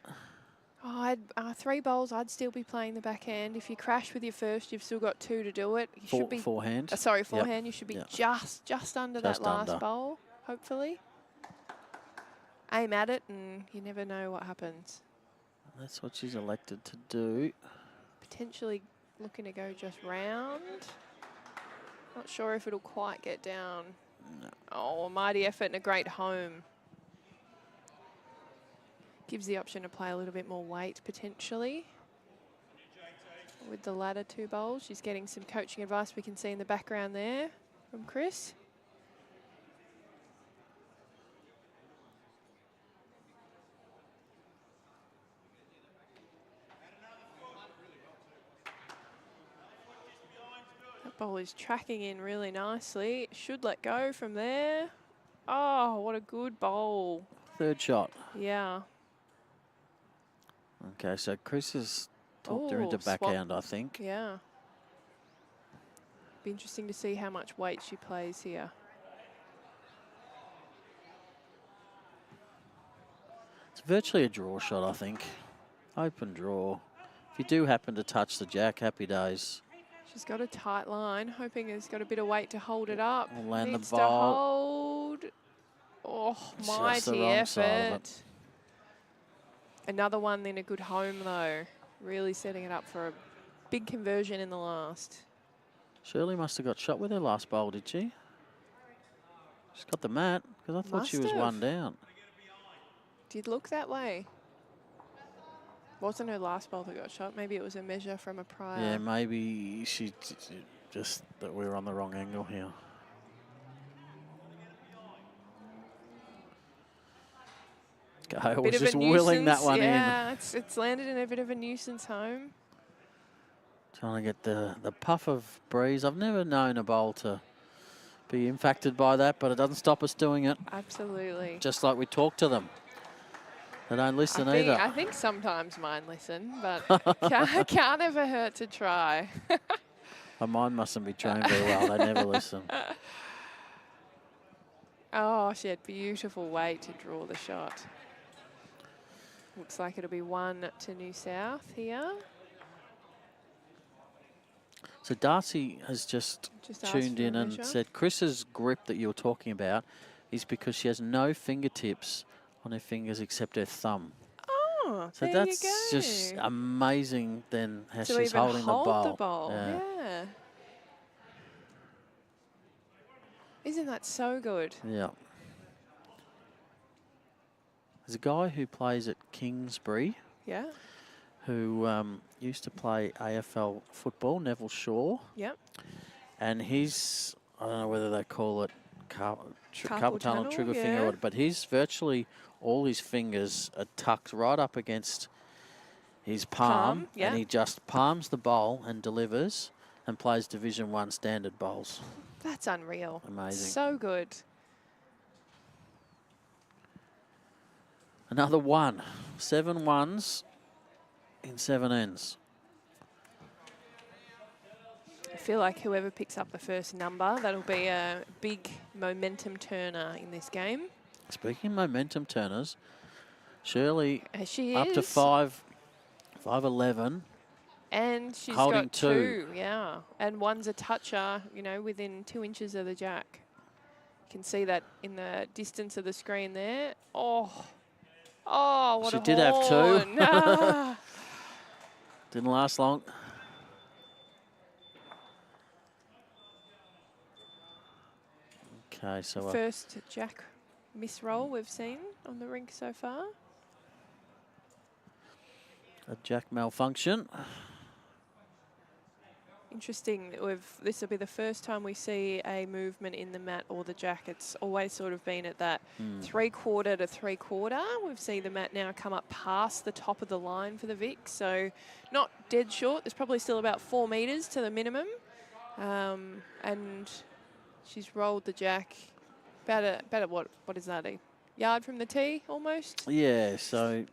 Oh, 3 bowls, I'd still be playing the backhand. If you crash with your first, you've still got 2 to do it. You should be forehand. Sorry, forehand. You should be just under that last bowl, hopefully. Aim at it, and you never know what happens. That's what she's elected to do. Potentially looking to go just round. Not sure if it'll quite get down. No. Oh, a mighty effort and a great home. Gives the option to play a little bit more weight, potentially. With the latter 2 bowls, she's getting some coaching advice we can see in the background there from Chris. That bowl is tracking in really nicely. Should let go from there. Oh, what a good bowl. 3rd shot. Yeah. Okay, so Chris has talked her into swap. backhand, I think. Yeah. Be interesting to see how much weight she plays here. It's virtually a draw shot, I think. Open draw. If you do happen to touch the jack, happy days. She's got a tight line, hoping it's got a bit of weight to hold it up. We'll land Needs the to ball. hold. Oh, Just the mighty wrong side of effort. Another one in a good home, though. Really setting it up for a big conversion in the last. Shirley must have got shot with her last bowl, did she? She's got the mat, because I thought she was Must have. 1 down. Did look that way. Wasn't her last bowl that got shot. Maybe it was a measure from a prior. Yeah, maybe she just that we were on the wrong angle here. Gail was just willing that one in. Yeah, it's landed in a bit of a nuisance home. Trying to get the puff of breeze. I've never known a bowl to be impacted by that, but it doesn't stop us doing it. Absolutely. Just like we talk to them. They don't listen either. I think sometimes mine listen, but can't ever hurt to try. Mine mustn't be trained very well. They never listen. Oh, she had beautiful weight to draw the shot. Looks like it'll be 1 to New South here. So Darcy has just tuned in and said Chris's grip that you were talking about is because she has no fingertips on her fingers except her thumb. Oh, so there that's you go. just amazing then how to she's even holding hold the bowl. Yeah. Isn't that so good? Yeah. There's a guy who plays at Kingsbury. Yeah. Who used to play AFL football, Neville Shaw. Yep. And he's, I don't know whether they call it carpal tunnel, trigger yeah. finger, but he's virtually all his fingers are tucked right up against his palm, yeah. and he just palms the bowl and delivers and plays Division 1 standard bowls. That's unreal. Amazing. So good. Another 1. 7 ones in 7 ends. I feel like whoever picks up the first number, that'll be a big momentum turner in this game. Speaking of momentum turners, Shirley she up is. to 5'11". And she's holding got 2, yeah. And one's a toucher, you know, within 2 inches of the jack. You can see that in the distance of the screen there. Oh, Oh, what She a did have two. horn. Ah. Didn't last long. Okay, so First jack miss roll we've seen on the rink so far. a jack malfunction. Interesting that this will be the first time we see a movement in the mat or the jack. It's always sort of been at that 3/4 to 3/4. We've seen the mat now come up past the top of the line for the VIC, so not dead short. There's probably still about 4 metres to the minimum. And she's rolled the jack about what is that, a yard from the tee almost? Yeah, so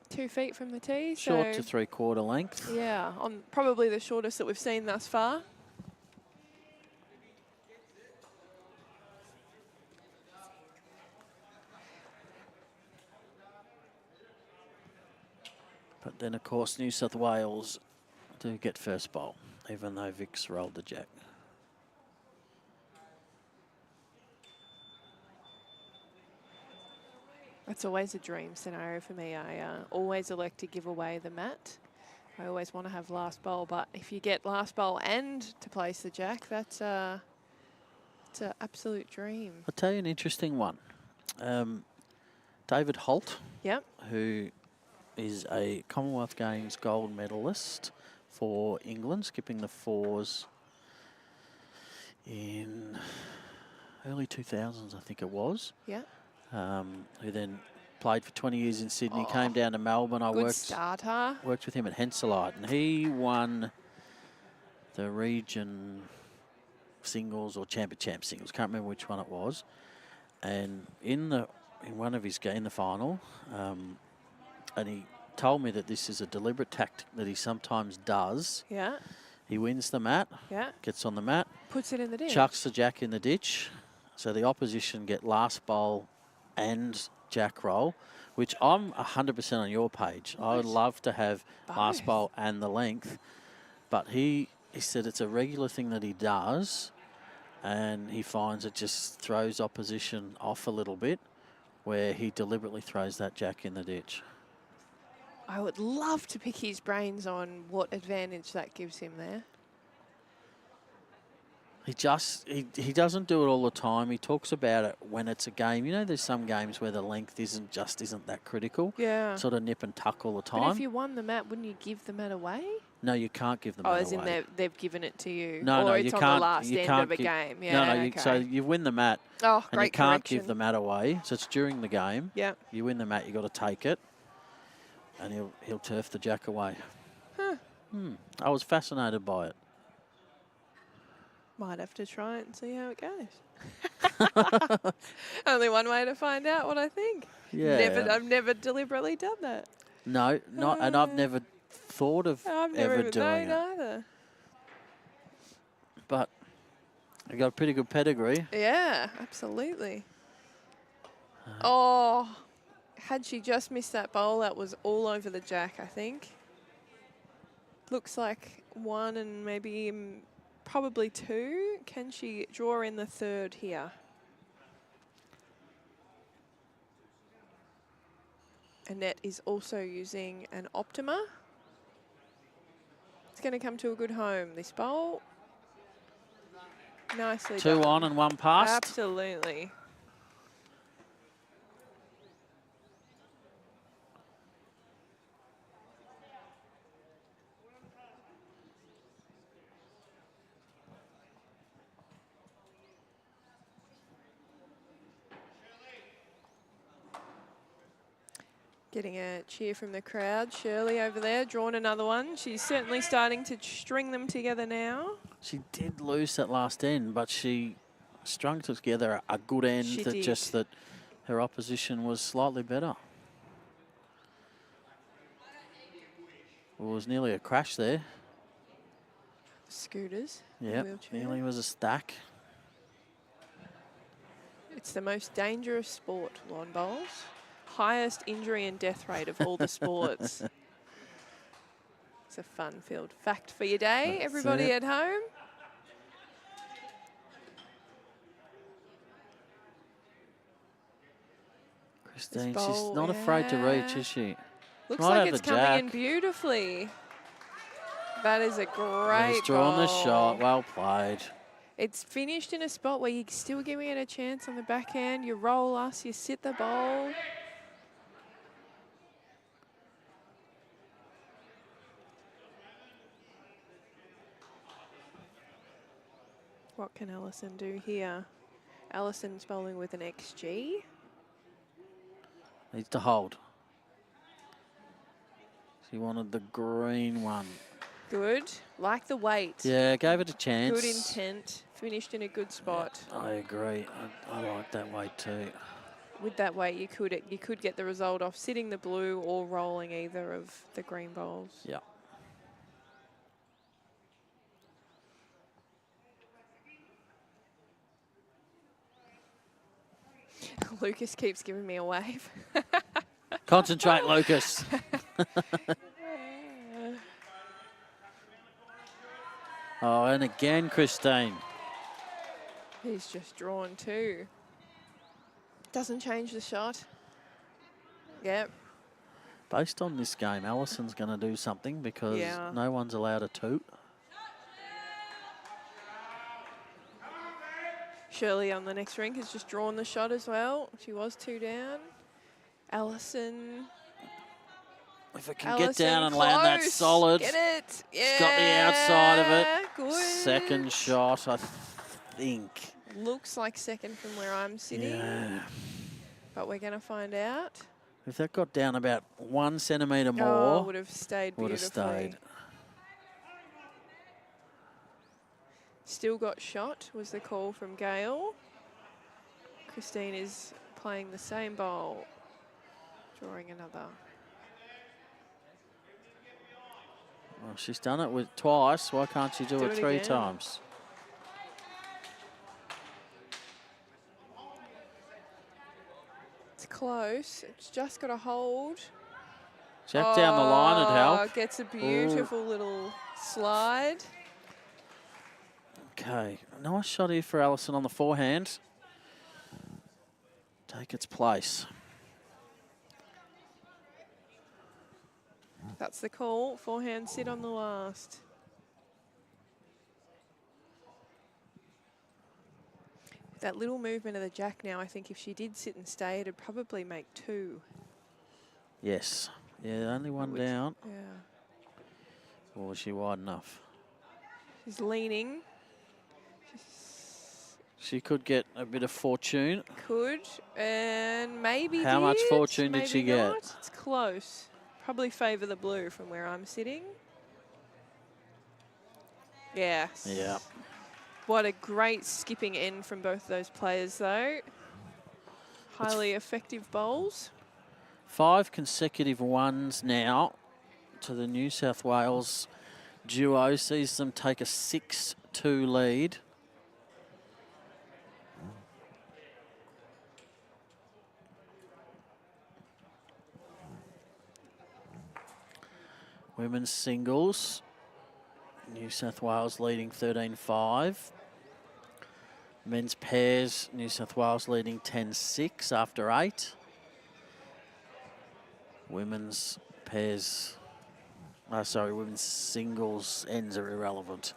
2 feet from the tee. short so to 3/4 length. yeah, on probably the shortest that we've seen thus far. But then, of course, New South Wales do get first bowl, even though Vic's rolled the jack. That's always a dream scenario for me. I always elect to give away the mat. I always want to have last bowl, but if you get last bowl and to place the jack, that's it's an absolute dream. I'll tell you an interesting one. David Holt, Yep. who is a Commonwealth Games gold medalist for England, skipping the fours in early 2000s, I think it was. Yeah. Who then played for 20 years in Sydney, came down to Melbourne. I Good starter. worked with him at Henselite, and he won the region singles or champ singles. Can't remember which one it was. And in one of his in the final, and he told me that this is a deliberate tactic that he sometimes does. Yeah. He wins the mat, Yeah. gets on the mat, Puts it in the ditch. chucks the jack in the ditch, so the opposition get last bowl and jack roll, which I'm 100% on your page. I would love to have last bowl and the length, but he said it's a regular thing that he does, and he finds it just throws opposition off a little bit, where he deliberately throws that jack in the ditch. I would love to pick his brains on what advantage that gives him there. He doesn't do it all the time. He talks about it when it's a game. You know, there's some games where the length isn't that critical. Yeah. Sort of nip and tuck all the time. But if you won the mat, wouldn't you give the mat away? No, you can't give them Oh, away. as in they've given it to you. No, or you it's can't. on the last you end can't of a game. Yeah, no, okay. so you win the mat, Oh, and great you can't correction. give the mat away. So it's during the game. Yeah. You win the mat, you got to take it, and he'll turf the jack away. Huh. I was fascinated by it. Might have to try it and see how it goes. Only one way to find out what I think. Yeah. I've never deliberately done that. No, not, and I've never thought of I've never ever even doing known it. either. But I got a pretty good pedigree. Yeah, absolutely. Oh, had she just missed that bowl, that was all over the jack, I think. Looks like one and maybe probably two. Can she draw in the third here? Annette is also using an Optima. It's going to come to a good home, this bowl. Nicely Two done. on and one past. Absolutely. Getting a cheer from the crowd. Shirley over there, drawn another one. She's certainly starting to string them together now. She did lose that last end, but she strung together a good end. She that did. Just that her opposition was slightly better. It was nearly a crash there. Scooters. Yeah, wheelchair. nearly was a stack. It's the most dangerous sport, lawn bowls. Highest injury and death rate of all the sports. It's a fun-filled fact for your day, That's everybody it. at home. Christine, This she's bowl, not afraid to reach, yeah. is she? Looks Might like have it's the coming in jack. beautifully. That is a He's great drawn the bowl. shot. Well played. It's finished in a spot where you're still giving it a chance on the backhand. You roll us, you sit the bowl. What can Alison do here? Alison's bowling with an XG. Needs to hold. She wanted the green one. Good. Like the weight. Yeah, gave it a chance. Good intent. Finished in a good spot. Yeah, I agree. I like that weight too. With that weight, you could get the result off sitting the blue or rolling either of the green bowls. Yeah. Lucas keeps giving me a wave. Concentrate, Lucas. Oh, and again, Christine. He's just drawn two. Doesn't change the shot. Yep. Based on this game, Alison's going to do something because Yeah. no one's allowed a toot. Shirley on the next rink has just drawn the shot as well. She was two down. Alison. If it can get down and land that solid. Get it. Yeah. It's got the outside of it. Good. Second shot, I think. Looks like second from where I'm sitting. Yeah. But we're going to find out. If that got down about 1 centimetre Oh, more, would have stayed would have beautifully. stayed. Still got shot was the call from Gail. Christine is playing the same bowl. Drawing another. Well, she's done it with twice. Why can't she do it 3 again. times? It's close. It's just got a hold. Jack down the line would help. Gets a beautiful little slide. Okay, nice shot here for Alison on the forehand. Take its place. That's the call. Forehand sit on the last. That little movement of the jack now, I think if she did sit and stay, it'd probably make two. Yes. Yeah, only one down. Yeah. Or was she wide enough? She's leaning. She could get a bit of fortune. Could, and maybe How much fortune did she maybe get? not. It's close. Probably favour the blue from where I'm sitting. Yes. Yeah. What a great skipping end from both of those players, though. Highly effective bowls. 5 consecutive ones now to the New South Wales duo. Sees them take a 6-2 lead. Women's singles. New South Wales leading 13-5. Men's pairs, New South Wales leading 10-6 after 8. Women's pairs, women's singles ends are irrelevant.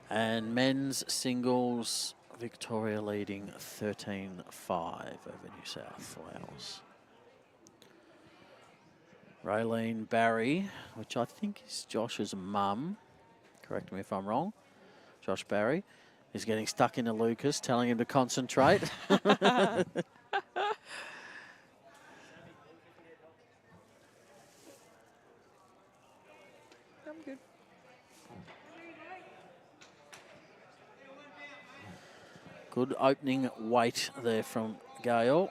And men's singles, Victoria leading 13-5 over New South Wales. Raylene Barry, which I think is Josh's mum, correct me if I'm wrong, Josh Barry, is getting stuck into Lucas, telling him to concentrate. I'm good. Good opening weight there from Gail.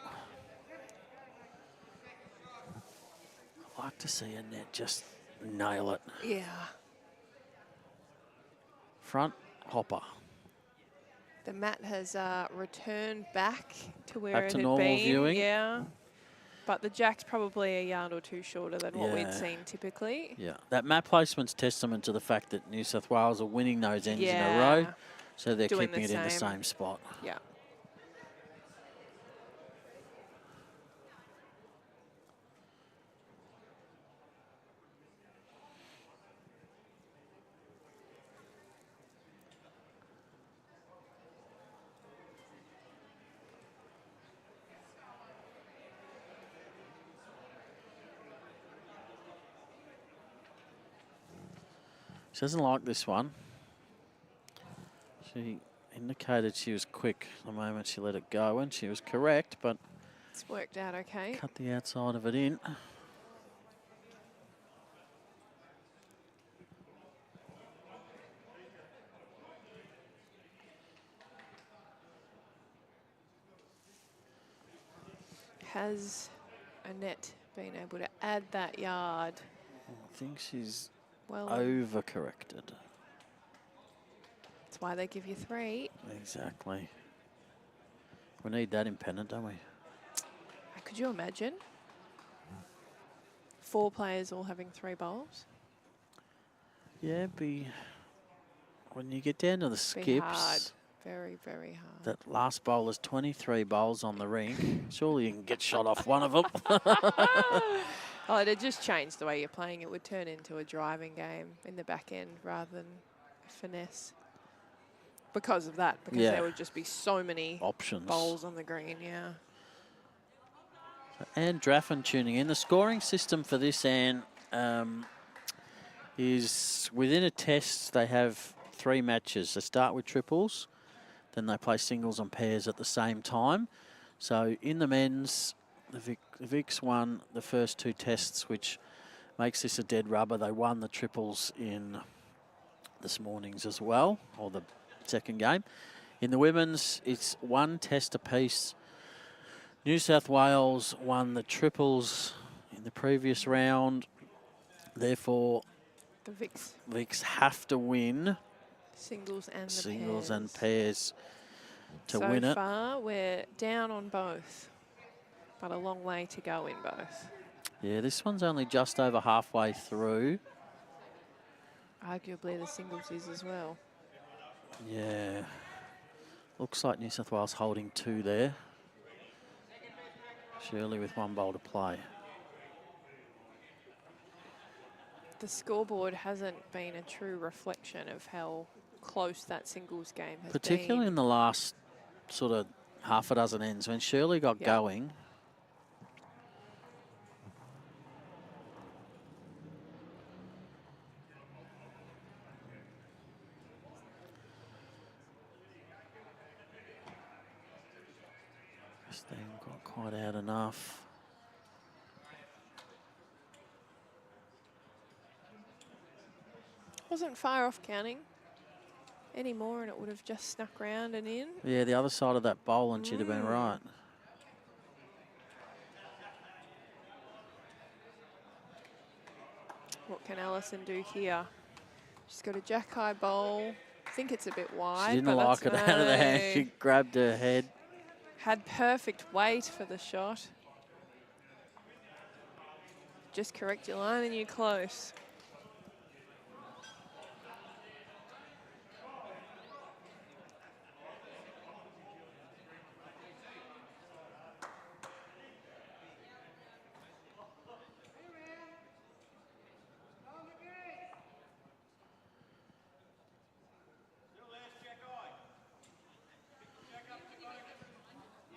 I'd like to see Annette just nail it. Yeah. Front hopper. The mat has returned back to where Back it to had normal been. viewing. Yeah. But the jack's probably a yard or two shorter than what we'd Yeah. seen typically. Yeah, that mat placement's testament to the fact that New South Wales are winning those ends in a row, so they're Doing keeping the it in the same. same spot. Yeah. She doesn't like this one. She indicated she was quick the moment she let it go, and she was correct, but It's worked out okay. cut the outside of it in. Has Annette been able to add that yard? I think she's Well, overcorrected. that's why they give you 3. Exactly. We need that in pennant, don't we? Could you imagine? 4 players all having 3 bowls? Yeah, when you get down to the Be hard. skips, Very, very hard. that last bowler's 23 bowls on the rink. Surely you can get shot off one of them. Oh, it'd just change the way you're playing. It would turn into a driving game in the back end rather than finesse. Because of that, because Yeah. there would just be so many Options. bowls on the green, yeah. Anne Draffin tuning in. The scoring system for this, Anne, is within a test, they have 3 matches. They start with triples, then they play singles and pairs at the same time. So in the men's, the Vics won the first 2 tests, which makes this a dead rubber. They won the triples in this morning's as well, or the second game. In the women's, it's 1 test apiece. New South Wales won the triples in the previous round. Therefore, The VICs, Vics have to win singles and the singles pairs. and pairs to so win it. So far, we're down on both, but a long way to go in both. Yeah, this one's only just over halfway through. Arguably, the singles is as well. Yeah. Looks like New South Wales holding 2 there. Shirley with 1 bowl to play. The scoreboard hasn't been a true reflection of how close that singles game has Particularly been. in the last sort of half a dozen ends. When Shirley got going, they haven't got quite out enough. Wasn't far off counting any more, and it would have just snuck round and in. Yeah, the other side of that bowl, and she'd have been right. What can Alison do here? She's got a jack high bowl. I think it's a bit wide. She didn't but like that's it out of the hand. no. She grabbed her head. Had perfect weight for the shot. Just correct your line and you're close.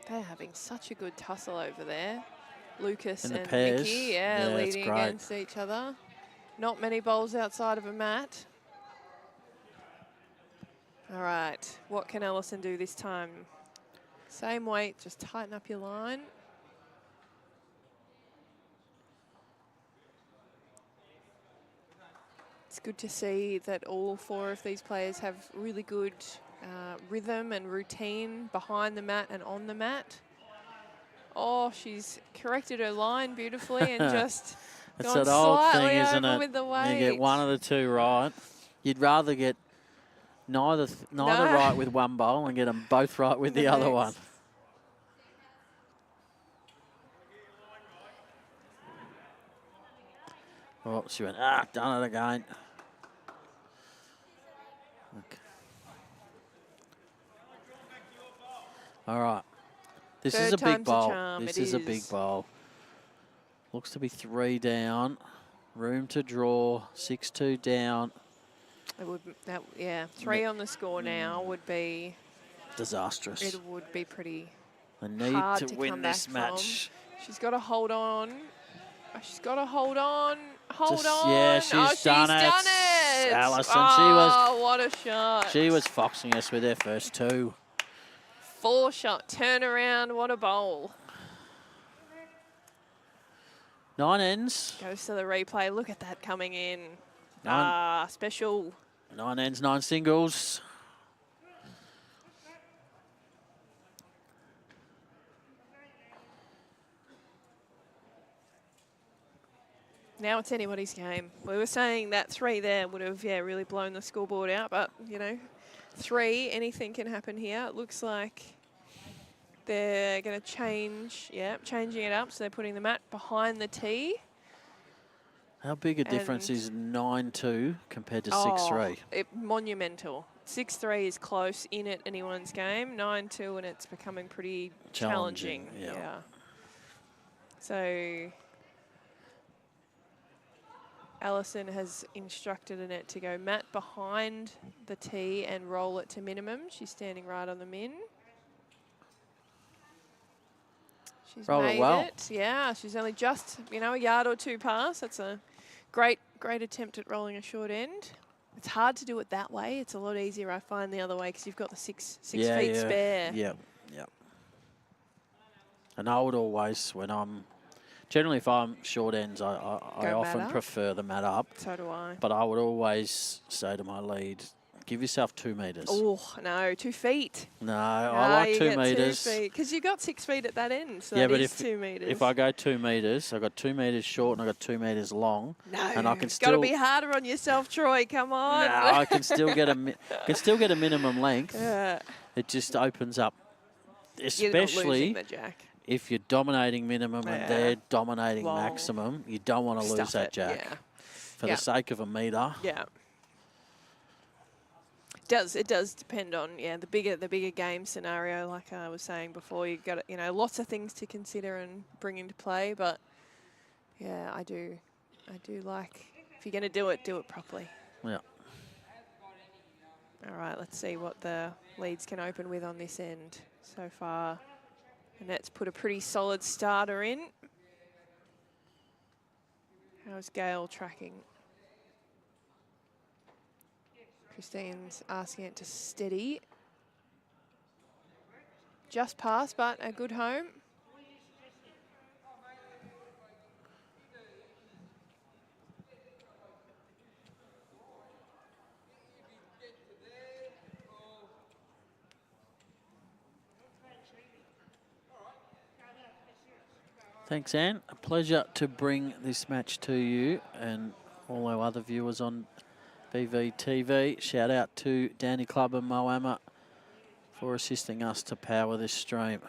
They're having such a good tussle over there. Lucas In the and pairs. Mickey, Yeah, it's leading great. against each other. Not many bowls outside of a mat. All right, what can Alison do this time? Same weight, just tighten up your line. It's good to see that all 4 of these players have really good rhythm and routine behind the mat and on the mat. Oh, she's corrected her line beautifully and just It's gone that old slightly thing, isn't over it? with the You weight. get one of the 2 right. You'd rather get neither No. right with 1 bowl and get them both right with the other one. next. Oh, she went, done it again. Okay. All right. This is Third a big time's a bowl. charm, This it is a big is. bowl. Looks to be 3 down. Room to draw. 6-2 down. It would, yeah, 3 on the score now would be, Disastrous. it would be pretty They need hard to to win come this back from. match. She's got to hold on. She's got to hold on. Hold Just- on. yeah, she's done it. Done Annette. Alison. Oh, what a shot. She was foxing us with her first two. 4-shot turnaround. What a bowl. 9 ends. Goes to the replay. Look at that coming in. 9, Special. 9 ends, 9 singles. Now it's anybody's game. We were saying that 3 there would have, really blown the scoreboard out. But, 3, anything can happen here. It looks like they're going to change. Yeah, changing it up. So they're putting the mat behind the tee. How big a difference is 9-2 compared to 6-3? Monumental. 6-3 is close in at anyone's game. 9-2 and it's becoming pretty challenging. Yeah. So Alison has instructed Annette to go mat behind the tee and roll it to minimum. She's standing right on the min. She's made it. Yeah, she's only just, a yard or 2 past. That's a great attempt at rolling a short end. It's hard to do it that way. It's a lot easier, I find, the other way because you've got the six feet spare. Yeah. And I would always, generally if I'm short ends, I often prefer the mat up. So do I. But I would always say to my lead, give yourself 2 metres. Oh, no, 2 feet. No, I like 2 metres. Because you've got 6 feet at that end, so yeah, that but is 2 metres. If I go 2 metres, I've got 2 metres short and I've got 2 metres long. No, and I can still got to be harder on yourself, Troy. Come on. No, I can still get a minimum length. Yeah. It just opens up, You're not losing especially the jack. if you're dominating minimum and they're dominating Long. maximum. You don't want to lose that jack for the sake of a metre. Yeah. It does depend on the bigger game scenario, like I was saying before. You've got lots of things to consider and bring into play, but yeah, I do like, if you're going to do it properly. Yeah. All right, let's see what the leads can open with on this end so far. Annette's put a pretty solid starter in. How's Gail tracking? Christine's asking it to steady. Just past, but a good home. Thanks, Anne. A pleasure to bring this match to you and all our other viewers on BVTV. Shout out to Danny Club and Moama for assisting us to power this stream.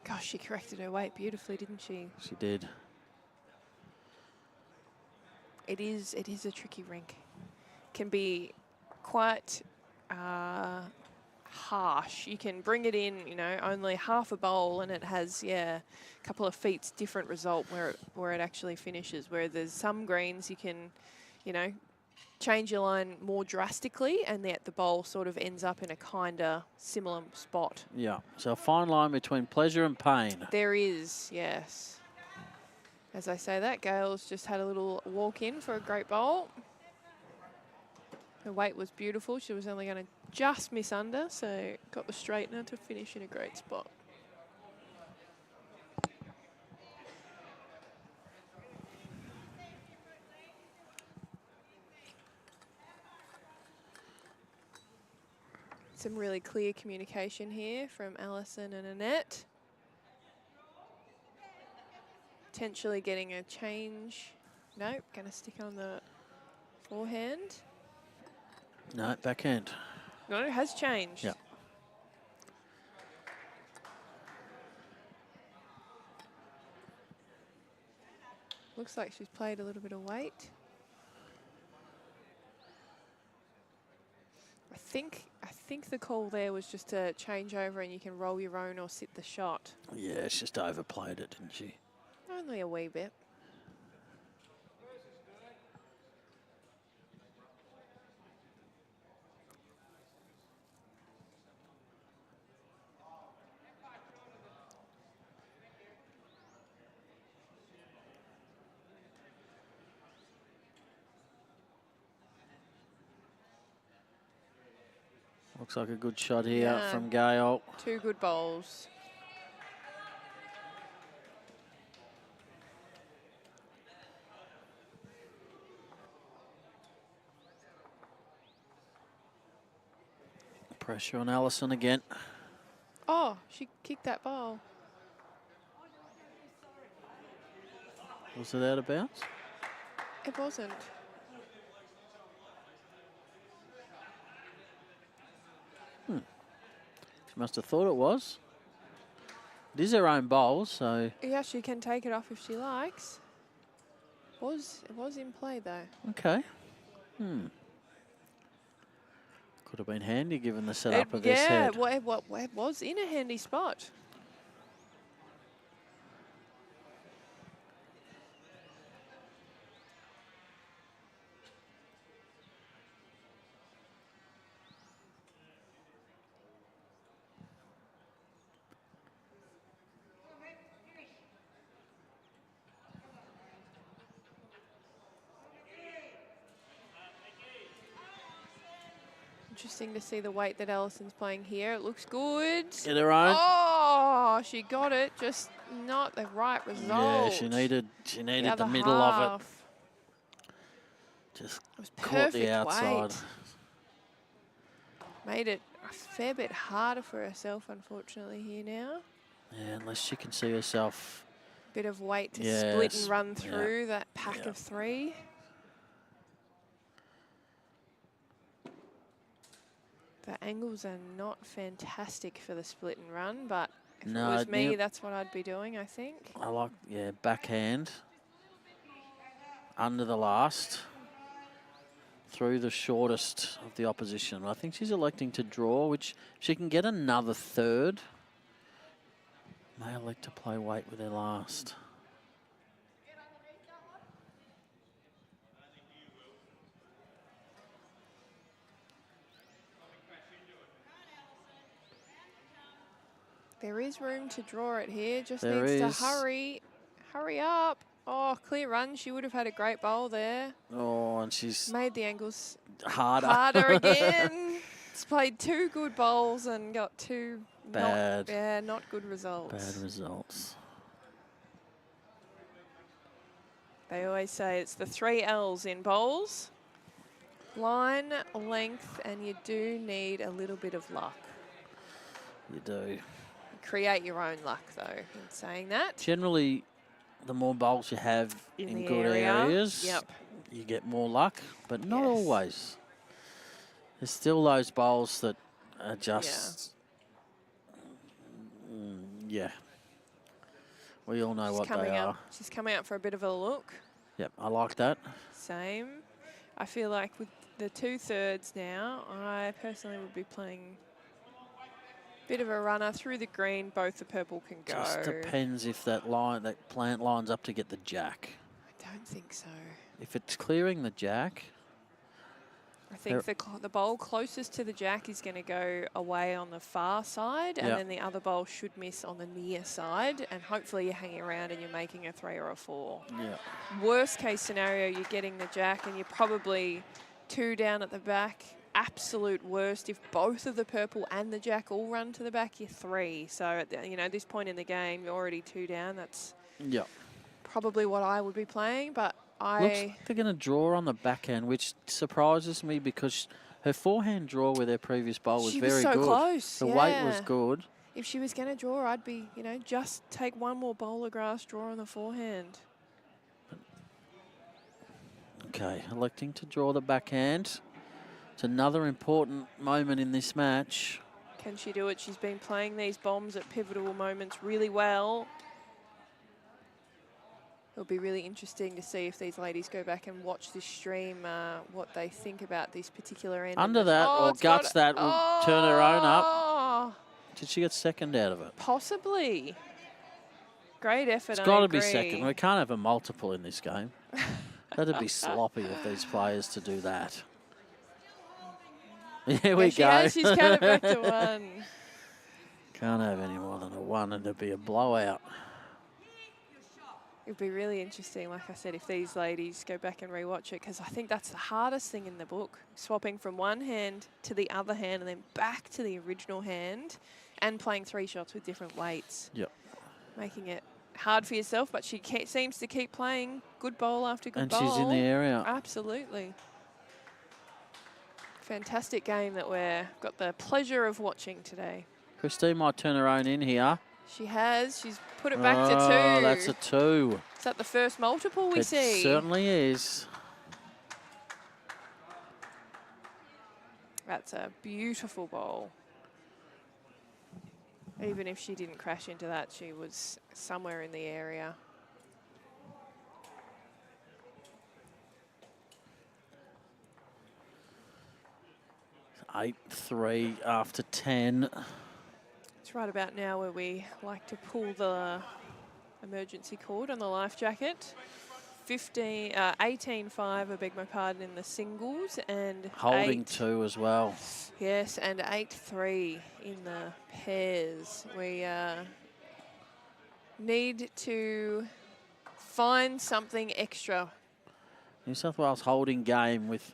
Gosh, she corrected her weight beautifully, didn't she? She did. It is a tricky rink. Can be quite harsh. You can bring it in, only half a bowl, and it has a couple of feet's different result where it actually finishes. Where there's some greens you can, change your line more drastically, and the bowl sort of ends up in a kinda similar spot. Yeah. So a fine line between pleasure and pain. There is, yes. As I say that, Gail's just had a little walk in for a great bowl. Her weight was beautiful. She was only going to just miss under, so got the straightener to finish in a great spot. Some really clear communication here from Alison and Annette. Potentially getting a change. Nope, going to stick on the forehand. No, backhand. No, it has changed. Yeah. Looks like she's played a little bit of weight. I think the call there was just a change over and you can roll your own or sit the shot. Yeah, she just overplayed it, didn't she? Only a wee bit. Looks like a good shot here Yeah. from Gail. 2 good bowls. Pressure on Alison again. Oh, she kicked that bowl. Was it out of bounds? It wasn't. She must have thought it was. It is her own bowl, so... Yeah, she can take it off if she likes. It was in play though. Okay. Could have been handy given the setup of this head. Yeah, it was in a handy spot. Interesting to see the weight that Alison's playing here. It looks good. Get her own. Oh, she got it, just not the right result. Yeah, she needed the middle of it. Just caught the outside. Weight. Made it a fair bit harder for herself, unfortunately, here now. Yeah, unless she can see herself. Bit of weight to split and run through that pack of 3. The angles are not fantastic for the split and run, but if it was me, that's what I'd be doing, I think. I like, backhand. Under the last. Through the shortest of the opposition. I think she's electing to draw, which she can get another third. May elect to play weight with her last. There is room to draw it here. Just There needs is. to hurry. Hurry up. Oh, clear run. She would have had a great bowl there. Oh, and she's made the angles harder again. It's played 2 good bowls and got 2 bad. Not good results. Bad results. They always say it's the 3 L's in bowls. Line, length, and you do need a little bit of luck. You do. Create your own luck, though, in saying that. Generally, the more bowls you have in good areas, you get more luck, but not always. There's still those bowls that are just, we all know what they are. She's coming up for a bit of a look. Yep, I like that. Same. I feel like with the 2/3 now, I personally would be playing a bit of a runner through the green. Both the purple can go. Just depends if that plant lines up to get the jack. I don't think so. If it's clearing the jack, I think the bowl closest to the jack is going to go away on the far side, and then the other bowl should miss on the near side, and hopefully you're hanging around and you're making a 3 or a 4. Yeah. Worst case scenario, you're getting the jack and you're probably 2 down at the back. Absolute worst, if both of the purple and the jack all run to the back, you're 3. So at this point in the game, you're already 2 down. That's probably what I would be playing, but looks like they're going to draw on the backhand, which surprises me because her forehand draw with her previous bowl was very good. Close. The weight was good. If she was going to draw, I'd be, just take 1 more bowl of grass, draw on the forehand. Okay, electing to draw the backhand. It's another important moment in this match. Can she do it? She's been playing these bombs at pivotal moments really well. It'll be really interesting to see if these ladies go back and watch this stream, what they think about this particular end. Under that, or guts that, will turn her own up. Did she get second out of it? Possibly. Great effort, It's got to be second. We can't have a multiple in this game. That'd be sloppy of these players to do that. Here we go. She's counted back to 1. Can't have any more than a 1 and it'd be a blowout. It'd be really interesting, like I said, if these ladies go back and rewatch it, because I think that's the hardest thing in the book, swapping from one hand to the other hand and then back to the original hand and playing 3 shots with different weights. Yep. Making it hard for yourself, but she seems to keep playing good bowl after good bowl. And she's in the area. Absolutely. Fantastic game that we've got the pleasure of watching today. Christine might turn her own in here. She has. She's put it back to 2. Oh, that's a 2. Is that the first multiple we see? It certainly is. That's a beautiful bowl. Even if she didn't crash into that, she was somewhere in the area. It's 8-3 after 10. It's right about now where we like to pull the emergency cord on the life jacket. 18-5, I beg my pardon, in the singles, and Holding 2 as well. Yes, and 8-3 in the pairs. We need to find something extra. New South Wales holding game with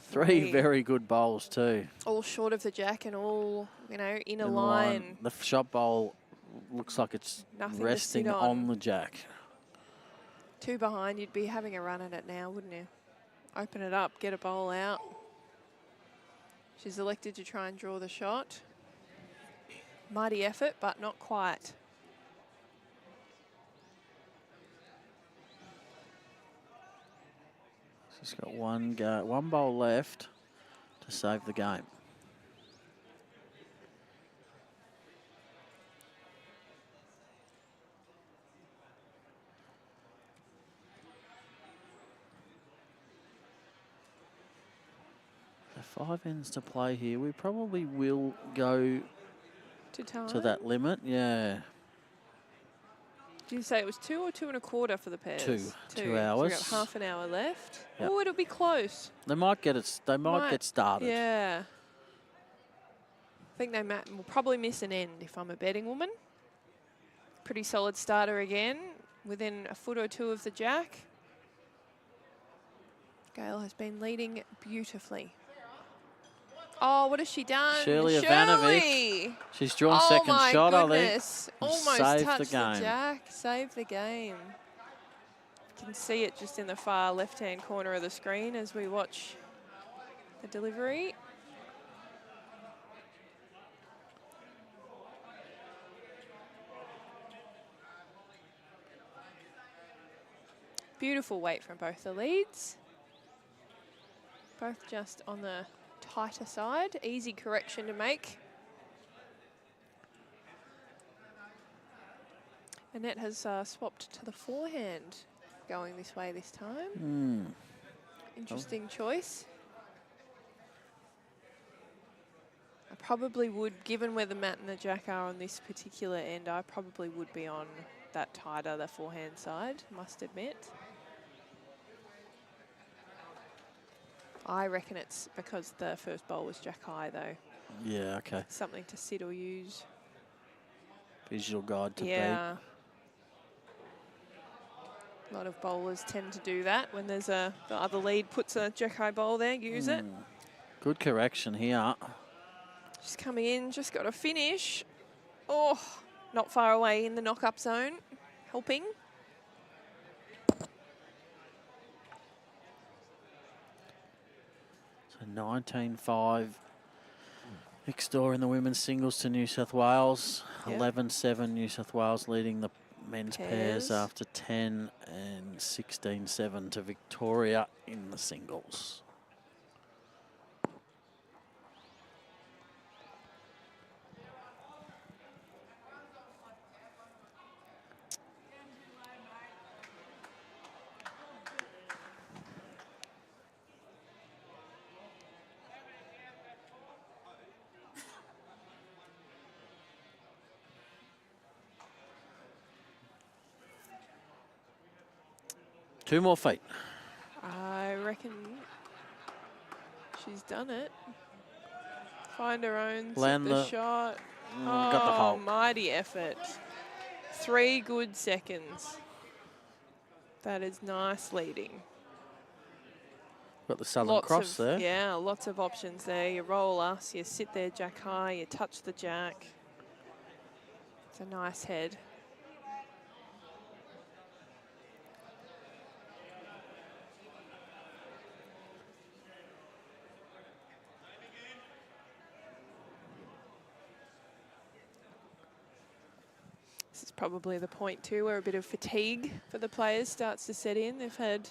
3 very good bowls too. All short of the jack and all, you know, in a line. line. The shot bowl looks like it's Nothing resting on the jack. 2 behind, you'd be having a run at it now, wouldn't you? Open it up, get a bowl out. She's elected to try and draw the shot. Mighty effort, but not quite. She's got one bowl left to save the game. So 5 ends to play here. We probably will go To time? to that limit. Yeah. Did you say it was 2 or 2 1/4 for the pairs? 2 So hours. we've got half an hour left. Yep. Oh, it'll be close. They might get it. They might get started. Yeah. I think they will probably miss an end if I'm a betting woman. Pretty solid starter again, within a foot or 2 of the jack. Gail has been leading beautifully. Oh, what has she done? Shirley Ivanovic. She's drawn second shot, I think. Goodness. Almost Saved touched the game. the jack. Saved the game. You can see it just in the far left-hand corner of the screen as we watch the delivery. Beautiful weight from both the leads. Both just on the tighter side. Easy correction to make. Annette has swapped to the forehand, going this way this time. Interesting choice. I probably would, given where the mat and the jack are on this particular end, I probably would be on that tighter, the forehand side, must admit. I reckon it's because the first bowl was jack high, though. Yeah, okay. Something to sit or use. Visual guide to Yeah. A lot of bowlers tend to do that when there's the other lead puts a jack high bowl there, use it. Good correction here. Just coming in, just got a finish. Oh, not far away in the knock-up zone, helping. So 19-5. Next door in the women's singles to New South Wales. 11-7 New South Wales leading the men's pairs after 10, and 16-7 to Victoria in the singles. Two more feet. I reckon she's done it. Find her own, Land the the shot. got the hole. Mighty effort. 3 good seconds. That is nice leading. Got the Southern Cross there. Yeah, lots of options there. You roll us, you sit there jack high, you touch the jack. It's a nice head. This is probably the point too where a bit of fatigue for the players starts to set in. They've had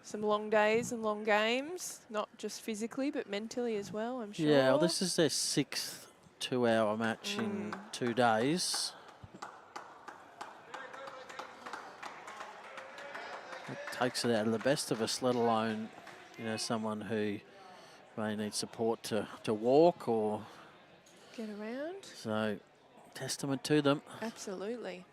some long days and long games, not just physically, but mentally as well, I'm sure. Yeah, well, this is their 6th 2-hour match in 2 days. It takes it out of the best of us, let alone, you know, someone who may need support to walk or get around. So, testament to them. Absolutely.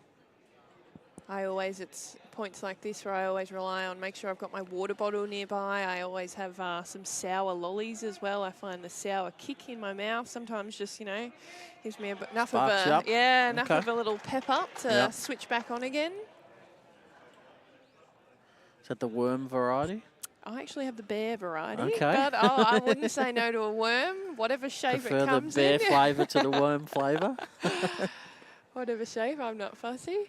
It's points like this where I always rely on, make sure I've got my water bottle nearby. I always have some sour lollies as well. I find the sour kick in my mouth sometimes just, you know, gives me enough of a little pep up to switch back on again. Is that the worm variety? I actually have the bear variety, okay. But I wouldn't say no to a worm, whatever shape it comes in. Prefer the bear flavour to the worm flavour? Whatever shape, I'm not fussy.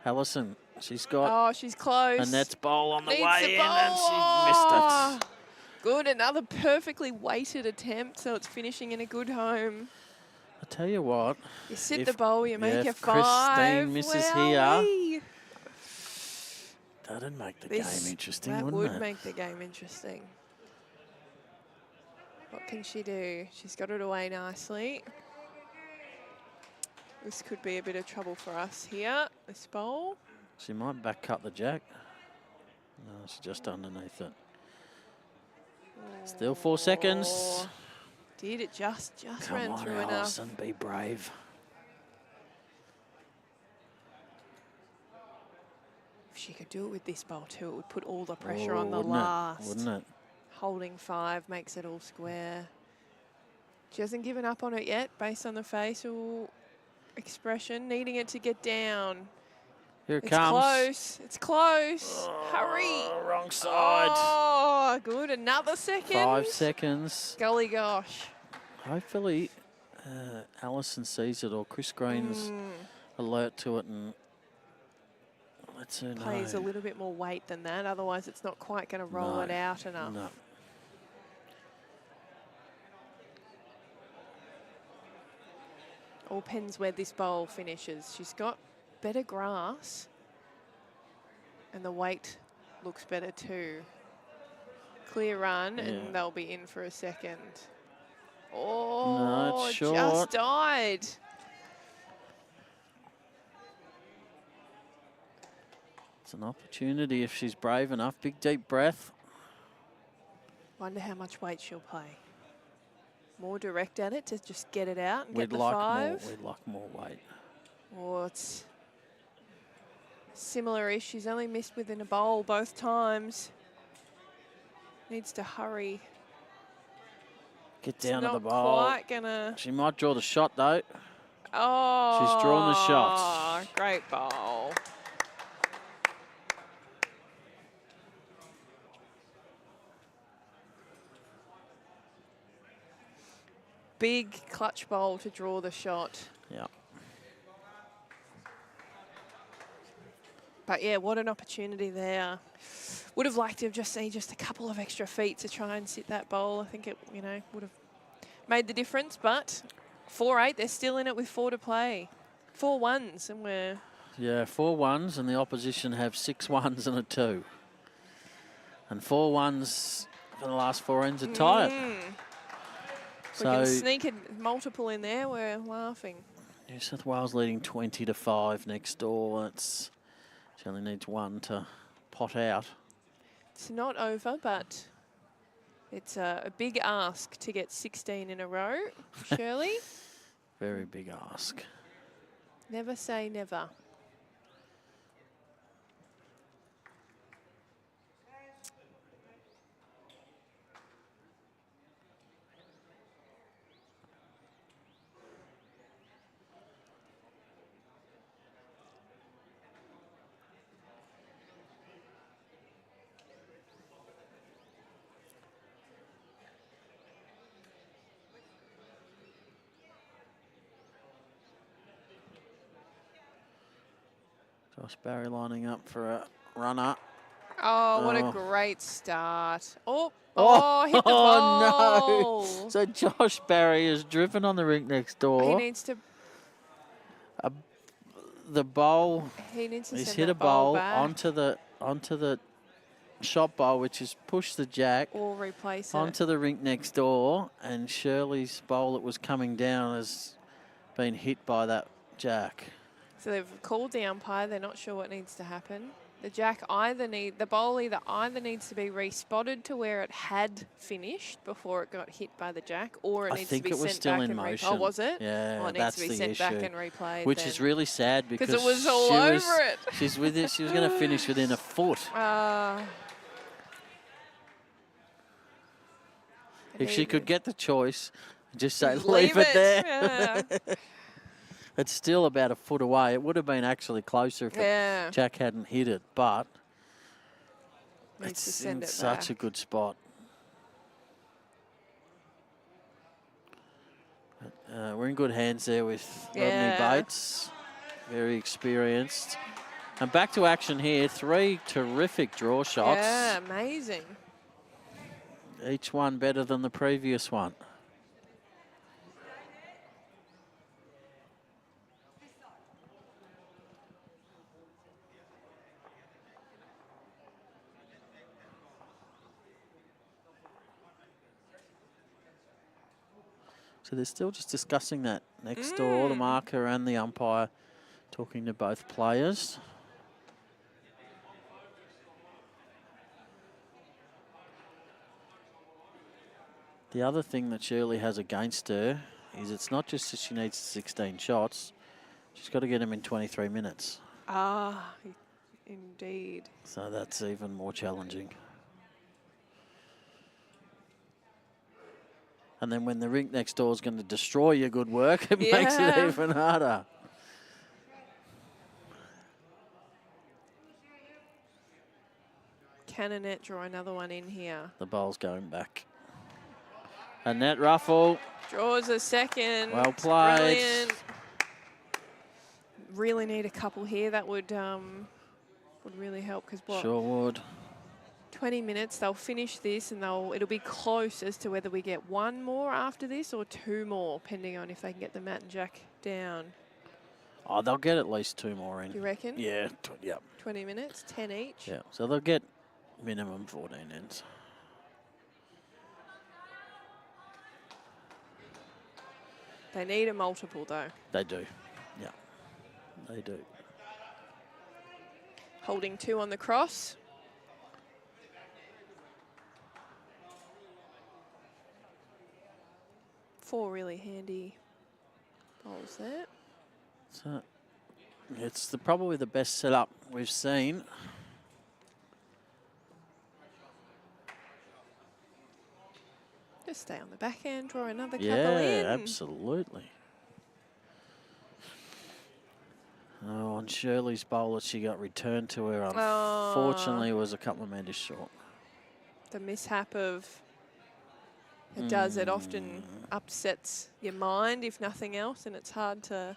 Alison, she's got... Oh, she's close. Annette's bowl on the Needs way in and she missed it. Good, another perfectly weighted attempt, so it's finishing in a good home. I tell you what... You sit the bowl, you make a 5. Christine misses here... That'd make the game interesting, wouldn't it? That would make the game interesting. What can she do? She's got it away nicely. This could be a bit of trouble for us here, this bowl. She might back cut the jack. No, she's just underneath it. Still 4 seconds. Did it just Come ran on, through Alison, enough. be brave. If she could do it with this bowl too, it would put all the pressure on the last. Wouldn't it? Holding 5 makes it all square. She hasn't given up on it yet, based on the facial expression, needing it to get down. Here it comes. It's close. It's close. Hurry. Wrong side. Oh, good. Another second. 5 seconds. Golly gosh. Hopefully, Alison sees it or Chris Green's alert to it and lets her know. Plays a little bit more weight than that. Otherwise, it's not quite going to roll it out enough. No. All depends where this bowl finishes. She's got better grass and the weight looks better too. Clear run and they'll be in for a second. Oh, no, it's short. Just died. It's an opportunity if she's brave enough. Big deep breath. Wonder how much weight she'll play. More direct at it to just get it out and get the 5. We'd like more weight. Oh, it's similar-ish. She's only missed within a bowl both times. Needs to hurry. Get down to the bowl. Not quite gonna... She might draw the shot though. Oh. She's drawn the shot. Great bowl. Big clutch bowl to draw the shot. Yeah. But yeah, what an opportunity there. Would have liked to have just seen just a couple of extra feet to try and sit that bowl. I think it, you know, would have made the difference, but 4-8, they're still in it with 4 to play. 4 ones and we're... Yeah, 4 ones and the opposition have 6 ones and a 2. And 4 ones for the last 4 ends are tight. We can sneak a multiple in there, we're laughing. New South Wales leading 20-5 next door. She only needs 1 to pot out. It's not over, but it's a big ask to get 16 in a row, Shirley. Very big ask. Never say never. Josh Barry lining up for a runner. Oh, what a great start. Oh, hit the Oh, ball. no. So Josh Barry is driven on the rink next door. He needs to... The bowl... He needs to He's send hit a that bowl bowl back. onto the shot bowl, which has pushed the jack. Or replace it. Onto the rink next door, and Shirley's bowl that was coming down has been hit by that jack. So they've called the umpire. They're not sure what needs to happen. The jack the bowl either needs to be respotted to where it had finished before it got hit by the jack, or it needs to be sent back and replayed. Oh, was it? Yeah, oh, it that's needs to be the sent issue. back and replayed. Which is really sad because it was all over it. She's with it. She was going to finish within a foot. If she could get the choice, just say leave it there. Yeah. It's still about a foot away. It would have been actually closer if Jack hadn't hit it, but it's in such a good spot. We're in good hands there with Rodney Bates, very experienced. And back to action here, 3 terrific draw shots. Yeah, amazing. Each one better than the previous one. So they're still just discussing that next door, the marker and the umpire talking to both players. The other thing that Shirley has against her is it's not just that she needs 16 shots, she's got to get them in 23 minutes. Ah, indeed. So that's even more challenging. And then when the rink next door is going to destroy your good work, it makes it even harder. Can Annette draw another one in here? The bowl's going back. Annette Ruffle. Draws a second. Well played. Brilliant. Really need a couple here. That would really help because what? Sure would. 20 minutes, they'll finish this and it'll be close as to whether we get one more after this or 2 more, depending on if they can get the Matt and Jack down. Oh, they'll get at least 2 more in. You reckon? Yeah, yeah. 20 minutes, 10 each? Yeah, so they'll get minimum 14 ends. They need a multiple, though. They do, yeah, they do. Holding 2 on the cross. Four really handy bowls there. So it's probably the best setup we've seen. Just stay on the backhand, draw another couple in. Yeah, absolutely. Oh, on Shirley's bowl that she got returned to her, unfortunately, was a couple of meters short. The mishap of... It does. It often upsets your mind, if nothing else, and it's hard to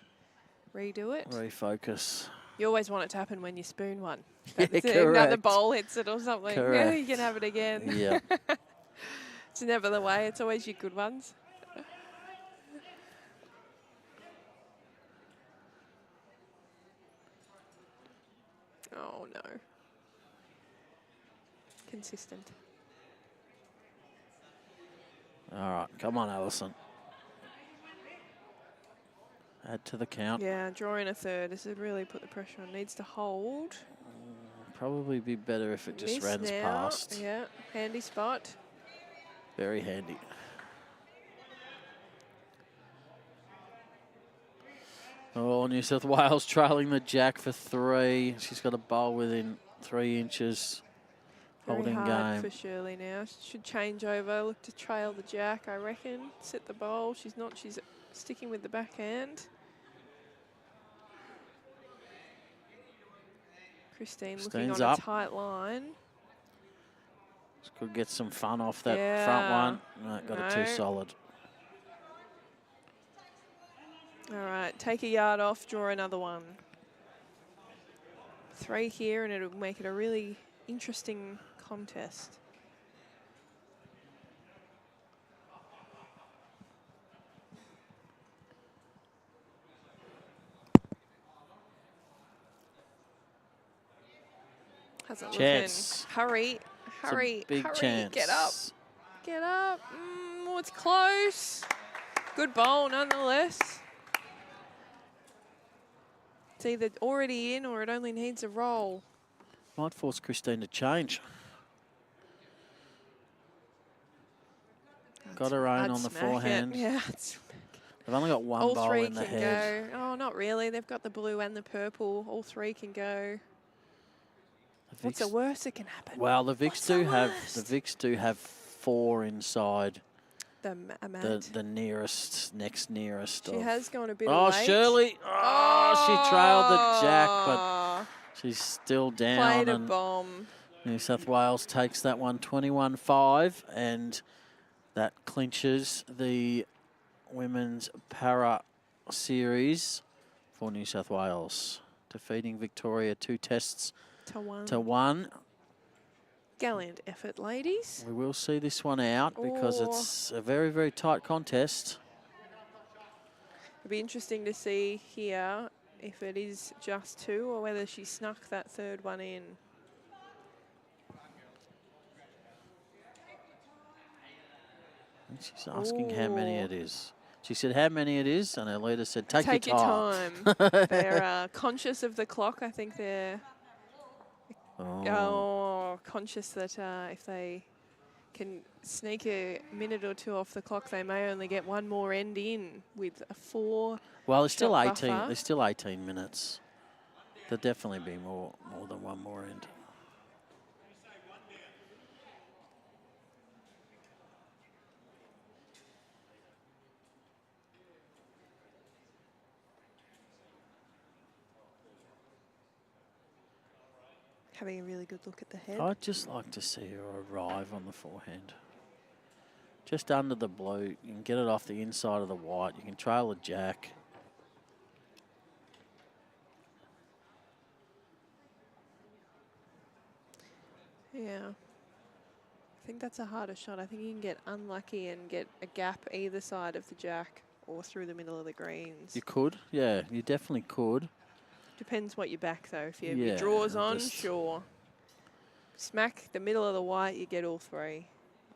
redo it. Refocus. You always want it to happen when you spoon one. Yeah, another bowl hits it or something. Correct. Yeah, you can have it again. Yeah. It's never the way. It's always your good ones. Oh, no. Consistent. All right, come on, Alison. Add to the count. Yeah, drawing a third. This would really put the pressure on. Needs to hold. Probably be better if it just runs now. past. Yeah, handy spot. Very handy. Oh, New South Wales trailing the jack for 3. She's got a bowl within 3 inches. Holding Very hard game. for Shirley now. She should change over. Look to trail the jack, I reckon. Set the bowl. She's not. She's sticking with the backhand. Christine looking on a tight line. Could get some fun off that front one. No, got it too solid. All right, take a yard off, draw another one. 3 here, and it'll make it a really interesting contest. How's it Chance. looking? Hurry, hurry, Big hurry. chance. Get up. Get up. Oh, it's close. Good bowl nonetheless. It's either already in or it only needs a roll. Might force Christine to change. Got her own on the forehand. Yeah, They've only got one all bowl 3 in the can head. go. Oh, not really. They've got the blue and the purple. All 3 can go. What's the worst that can happen? Well, the VICs do have 4 inside the next nearest. She has gone a bit late. Shirley! She trailed the jack, but she's still down. Played a bomb. New South Wales takes that one 21-5, and that clinches the women's para series for New South Wales, defeating Victoria 2 tests to 1. Gallant effort, ladies. We will see this one out because it's a very, very tight contest. It'll be interesting to see here if it is just 2 or whether she snuck that 3rd one in. And she's asking how many it is. She said how many it is, and her leader said, take your time. They're conscious of the clock. I think they're conscious that if they can sneak a minute or 2 off the clock, they may only get 1 more end in with a 4. Well, there's still 18. Buffer. There's still 18 minutes. There'll definitely be more than 1 more end. Having a really good look at the head. I'd just like to see her arrive on the forehand. Just under the blue. You can get it off the inside of the white. You can trail a jack. Yeah. I think that's a harder shot. I think you can get unlucky and get a gap either side of the jack or through the middle of the greens. You could. Yeah, you definitely could. Depends what you back, though. If your draw's on, sure. Smack the middle of the white, you get all 3.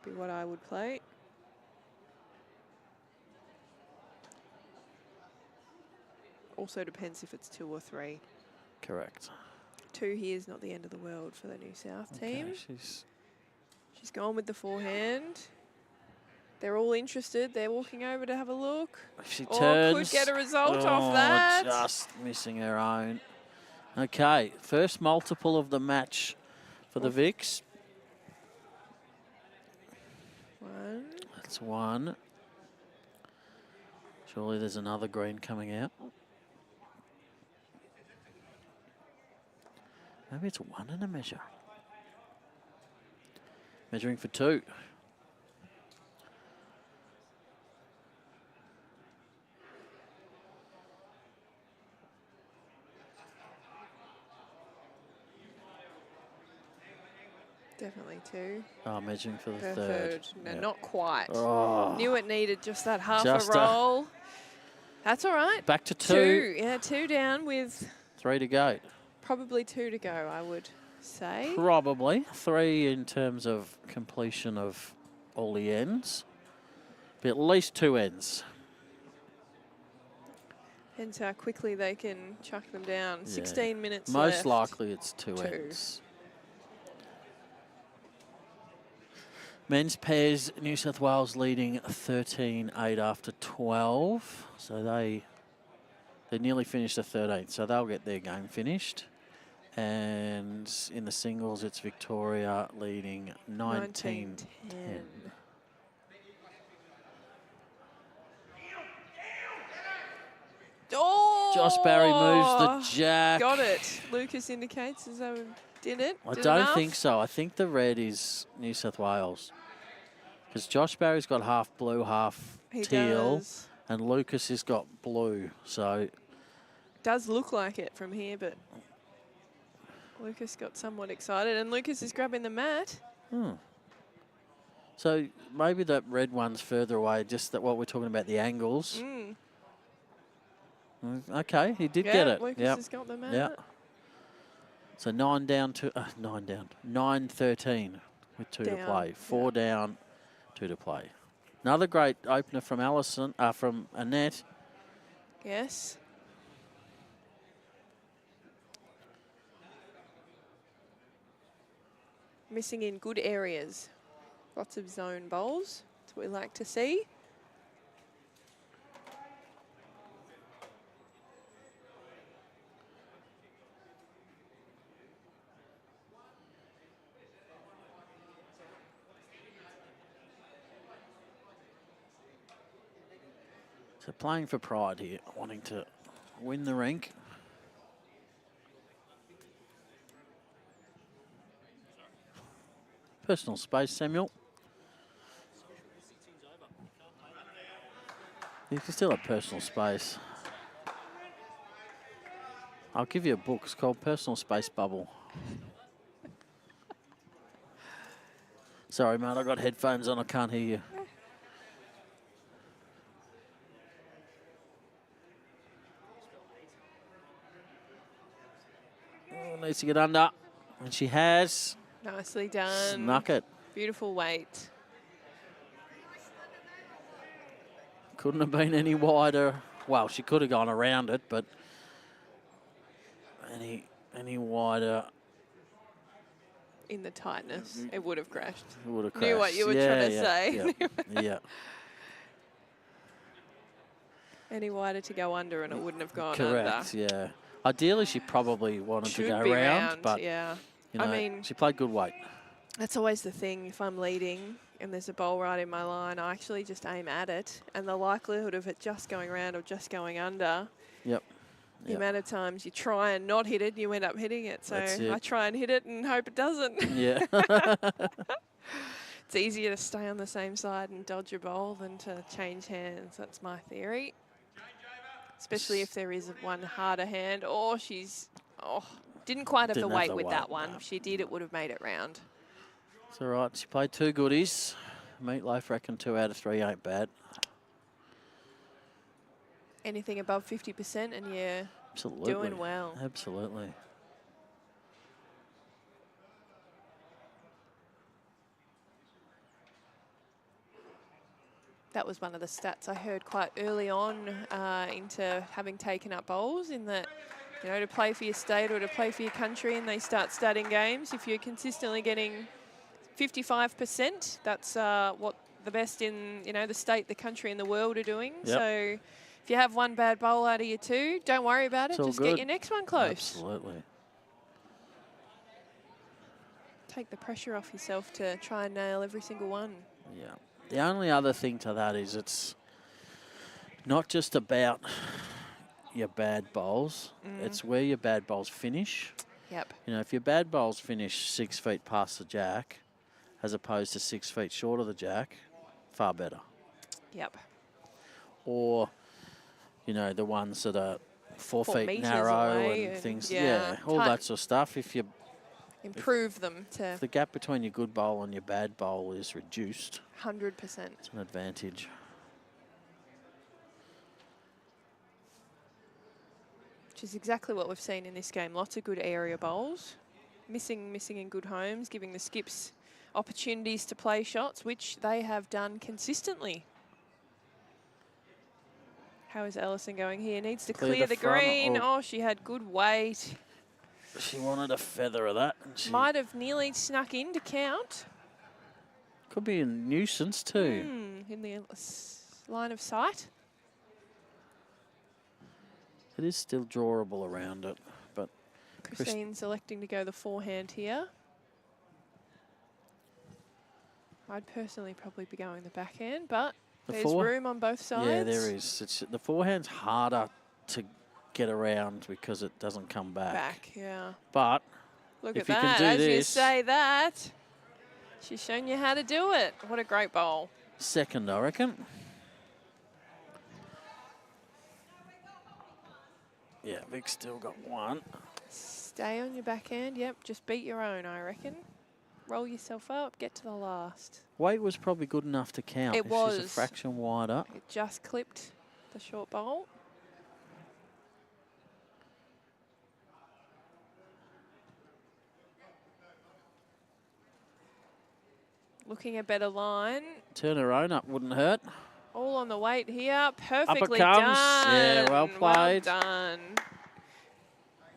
Would be what I would play. Also depends if it's 2 or 3. Correct. 2 here is not the end of the world for the New South team. She's gone with the forehand. They're all interested. They're walking over to have a look. If she turns, could get a result off that. Just missing her own. Okay, first multiple of the match for the VICs. 1. That's 1. Surely there's another green coming out. Maybe it's 1 and a measure. Measuring for 2. Definitely 2. Oh, measuring for the 3rd. No, yep. not quite. Oh. Knew it needed just that half a roll. That's all right. Back to 2. Yeah, 2 down with 3 to go. Probably 2 to go, I would say. Probably. 3 in terms of completion of all the ends. But at least 2 ends. Hence how quickly they can chuck them down. Yeah. 16 minutes Most left. likely it's 2 ends. Men's pairs, New South Wales leading 13-8 after 12. So they nearly finished the 13th, so they'll get their game finished. And in the singles, it's Victoria leading 19-10. Oh! Josh Barry moves the jack. Got it. Lucas indicates as though did it. I don't think so. I think the red is New South Wales. Because Josh Barry's got half blue, half teal. And Lucas has got blue. So does look like it from here, but Lucas got somewhat excited, and Lucas is grabbing the mat. So maybe that red one's further away, just that what we're talking about, the angles. Okay, he did get it. Lucas has got the mat. Yeah. So 9-13 with 2 to play. 4 down, 2 to play. Another great opener from Alison, from Annette. Yes. Missing in good areas. Lots of zone bowls. That's what we like to see. So playing for pride here, wanting to win the rank. Personal space, Samuel. You can still have personal space. I'll give you a book. It's called Personal Space Bubble. Sorry, mate, I got headphones on. I can't hear you. Oh, needs to get under. And she has. Nicely done. Snuck it. Beautiful weight. Couldn't have been any wider. Well, she could have gone around it, but any wider. In the tightness, it would have crashed. It would have crashed. Knew what you were trying to say. Yeah. Yeah. Any wider to go under and it wouldn't have gone Correct, under. yeah. Ideally, she probably wanted to go round, but yeah. you know, I mean, she played good weight. That's always the thing. If I'm leading and there's a bowl right in my line, I actually just aim at it, and the likelihood of it just going round or just going under. Yep. The amount of times you try and not hit it, you end up hitting it. So I try and hit it and hope it doesn't. Yeah. It's easier to stay on the same side and dodge a bowl than to change hands. That's my theory. Especially if there is one harder hand. Or didn't quite have the weight with that one. No. If she did, it would have made it round. It's all right. She played 2 goodies. Meatloaf reckon 2 out of 3 ain't bad. Anything above 50% and you're Absolutely. doing well. Absolutely. That was one of the stats I heard quite early on into having taken up bowls, in that, you know, to play for your state or to play for your country and they start studying games, if you're consistently getting 55%, that's what the best in, you know, the state, the country and the world are doing. Yep. So if you have one bad bowl out of your 2, don't worry about it. Just get your next one close. Absolutely. Take the pressure off yourself to try and nail every single one. Yeah. The only other thing to that is it's not just about your bad bowls. It's where your bad bowls finish. Yep. You know, if your bad bowls finish 6 feet past the jack, as opposed to 6 feet short of the jack, far better. Yep. Or, you know, the ones that are 4 feet meters narrow away and things. yeah, All that sort of stuff. If improve them to the gap between your good bowl and your bad bowl is reduced, 100%. it's an advantage. Which is exactly what we've seen in this game. Lots of good area bowls. Missing in good homes, giving the skips opportunities to play shots, which they have done consistently. How is Alison going here? Needs to clear the green. Oh, she had good weight. She wanted a feather of that. Might have nearly snuck in to count. Could be a nuisance too. In the line of sight. It is still drawable around it, but Christine's electing to go the forehand here. I'd personally probably be going the backhand, but there's room on both sides. Yeah, there is. The forehand's harder to get around because it doesn't come back. Yeah. But look if at you that. can do As you this, say that, she's shown you how to do it. What a great bowl. second, I reckon. Yeah, Vic's still got one. Stay on your backhand. Yep, just beat your own, I reckon. Roll yourself up, get to the last. Weight was probably good enough to count. It was. She's a fraction wider. It just clipped the short bowl. Looking a better line. Turn her own up wouldn't hurt. All on the weight here. Perfectly Up it comes. done. Yeah, well played. Well done.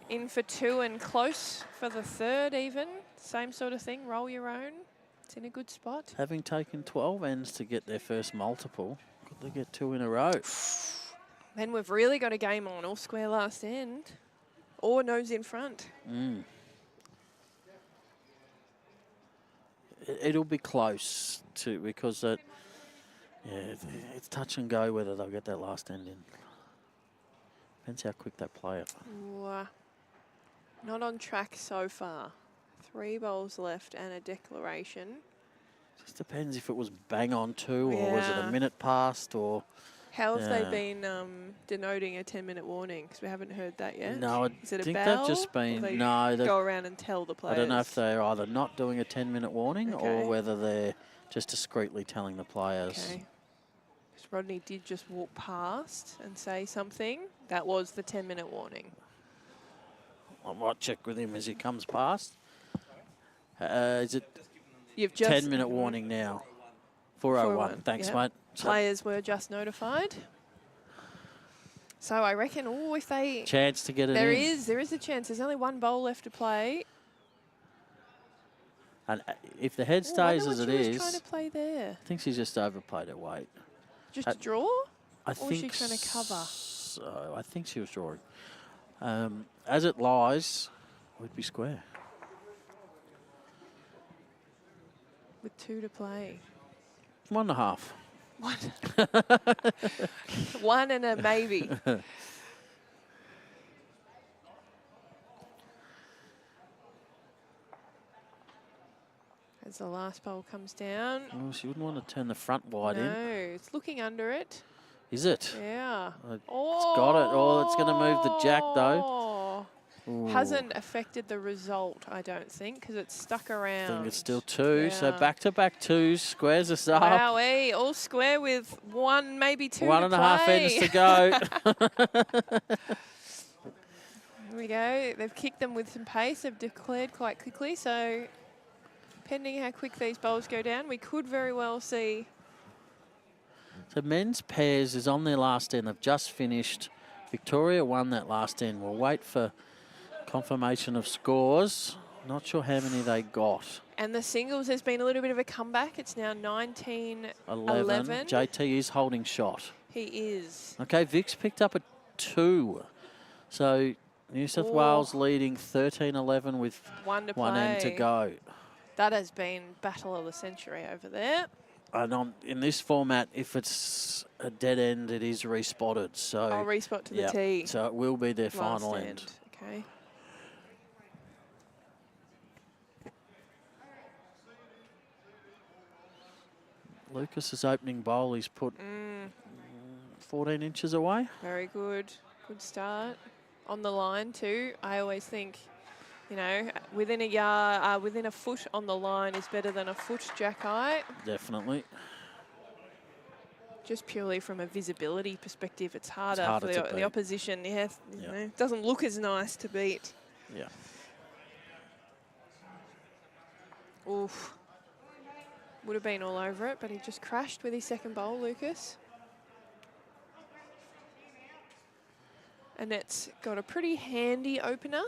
In for 2 and close for the third even. Same sort of thing. Roll your own. It's in a good spot. Having taken 12 ends to get their first multiple, could they get 2 in a row? Then we've really got a game on. All square last end. Or nose in front. It'll be close too because it's touch and go whether they'll get that last end in. Depends how quick they play it. Ooh, not on track so far. 3 bowls left and a declaration. Just depends if it was bang on 2 or was it a minute past or... How have they been denoting a 10-minute warning? Because we haven't heard that yet. No, I think they've just been... No, go around and tell the players. I don't know if they're either not doing a 10-minute warning or whether they're just discreetly telling the players. Okay. Because Rodney did just walk past and say something. That was the 10-minute warning. I might check with him as he comes past. Is it You've just 10-minute warning now? 4:01. Thanks, mate. Players were just notified. So I reckon, if they... Chance to get it in. There is a chance. There's only 1 bowl left to play. And if the head stays as it is... What was trying to play there? I think she's just overplayed her weight. Just a draw? I think was she trying to cover? So I think she was drawing. As it lies, we'd be square. With 2 to play. 1.5. 1. 1 and a maybe. As the last bowl comes down. Oh, she wouldn't want to turn the front wide in. No, it's looking under it. Is it? Yeah. It's got it. Oh, it's going to move the jack, though. Ooh. Hasn't affected the result, I don't think, because it's stuck around. I think it's still 2, so back-to-back 2s, squares us up. Wowee, all square with 1, maybe 2 1.5 ends to go. Here we go. They've kicked them with some pace. They've declared quite quickly, so depending how quick these bowls go down, we could very well see. So men's pairs is on their last end. They've just finished. Victoria won that last end. We'll wait for confirmation of scores. Not sure how many they got. And the singles, there's been a little bit of a comeback. It's now 19-11. JT is holding shot. He is. Okay, Vic's picked up a 2. So New South Wales leading 13-11 with 1 end to go. That has been battle of the century over there. And in this format, if it's a dead end, it is respotted. So I'll respot to the tee. So it will be their final end. Okay. Lucas's opening bowl, he's put 14 inches away. Very good. Good start. On the line too. I always think, you know, within a foot on the line is better than a foot jack eye. Definitely. Just purely from a visibility perspective, it's harder for the opposition. You know, it doesn't look as nice to beat. Yeah. Oof. Would have been all over it, but he just crashed with his second bowl, Lucas. Annette's got a pretty handy opener.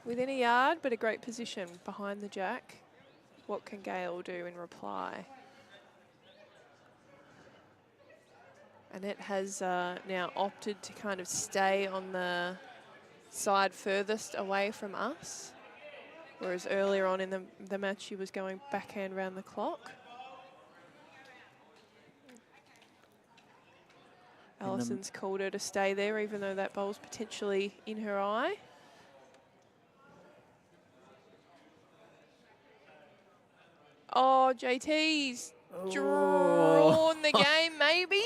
Within a yard, but a great position behind the jack. What can Gail do in reply? Annette has now opted to kind of stay on the side furthest away from us, whereas earlier on in the match she was going backhand round the clock. Alison's called her to stay there, even though that bowl's potentially in her eye. Oh, JT's drawn the game, maybe?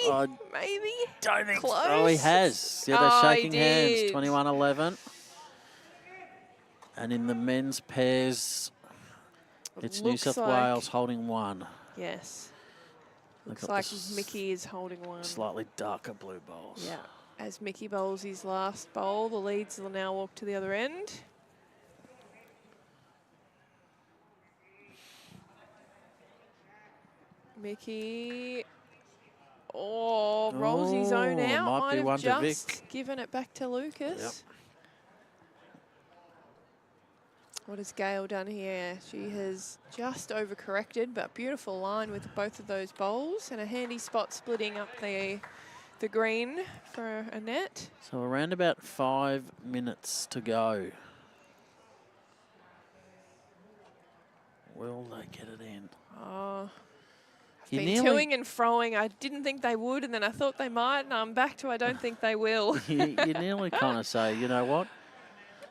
Maybe? Don't think close. so. Oh, he has. Yeah, they're shaking hands. 21-11. And in the men's pairs, it's New Looks South like- Wales holding one. Yes. They've Looks got like the Mickey is holding one. slightly darker blue bowls. Yeah. As Mickey bowls his last bowl, the leads will now walk to the other end. Mickey, rolls his own out. Might be have one to Vic. just given it back to Lucas. Yep. What has Gail done here? She has just overcorrected, but beautiful line with both of those bowls and a handy spot splitting up the green for Annette. So around about 5 minutes to go. Will they get it in? Oh, I've You been nearly- toing and froing. I didn't think they would, and then I thought they might, and I'm back to I don't think they will. you nearly kind of say, you know what?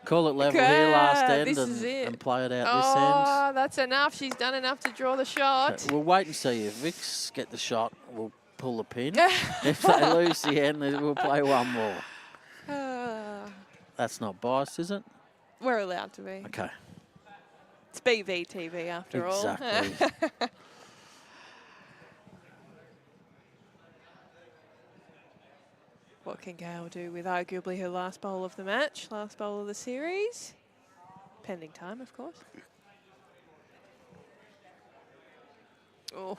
Call it level here last end this is it. and play it out Oh, that's enough. She's done enough to draw the shot. this end. We'll wait and see. If Vic's get the shot, we'll pull the pin. If they lose the end, then we'll play one more. That's not biased, is it? We're allowed to be. Okay. It's BVTV after all. Exactly. What can Gail do with arguably her last bowl of the match, last bowl of the series? Pending time, of course. Oh.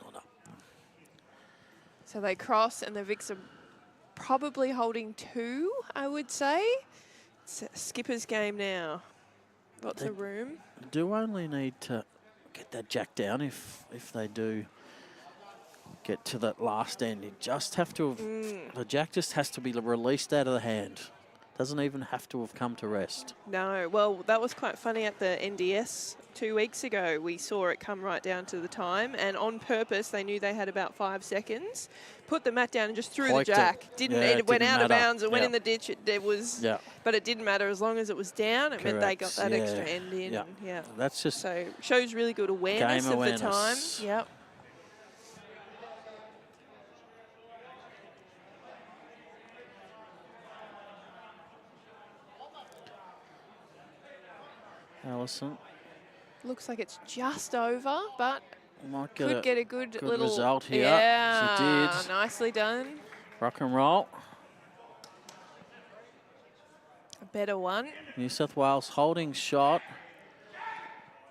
Not up. So they cross, and the Vics are probably holding 2, I would say. It's a skipper's game now. Lots of room. Do only need to get that jack down if they do get to that last end. You just have to have, the jack just has to be released out of the hand. Doesn't even have to have come to rest. No, well, that was quite funny at the NDS 2 weeks ago. We saw it come right down to the time, and on purpose, they knew they had about 5 seconds. Put the mat down and just threw Hiked the it. jack. It went didn't out of matter. bounds. It went Yeah. in the ditch. It was, Yeah. but it didn't matter as long as it was down. It meant they got Correct. that extra Yeah. end in. Yeah. And, yeah. That's just So shows really good awareness Game of the time. awareness. Yep. Alison. Looks like it's just over, but Might get could a get a good little result here. Yeah, She did. nicely done. Rock and roll. A better one. New South Wales holding shot.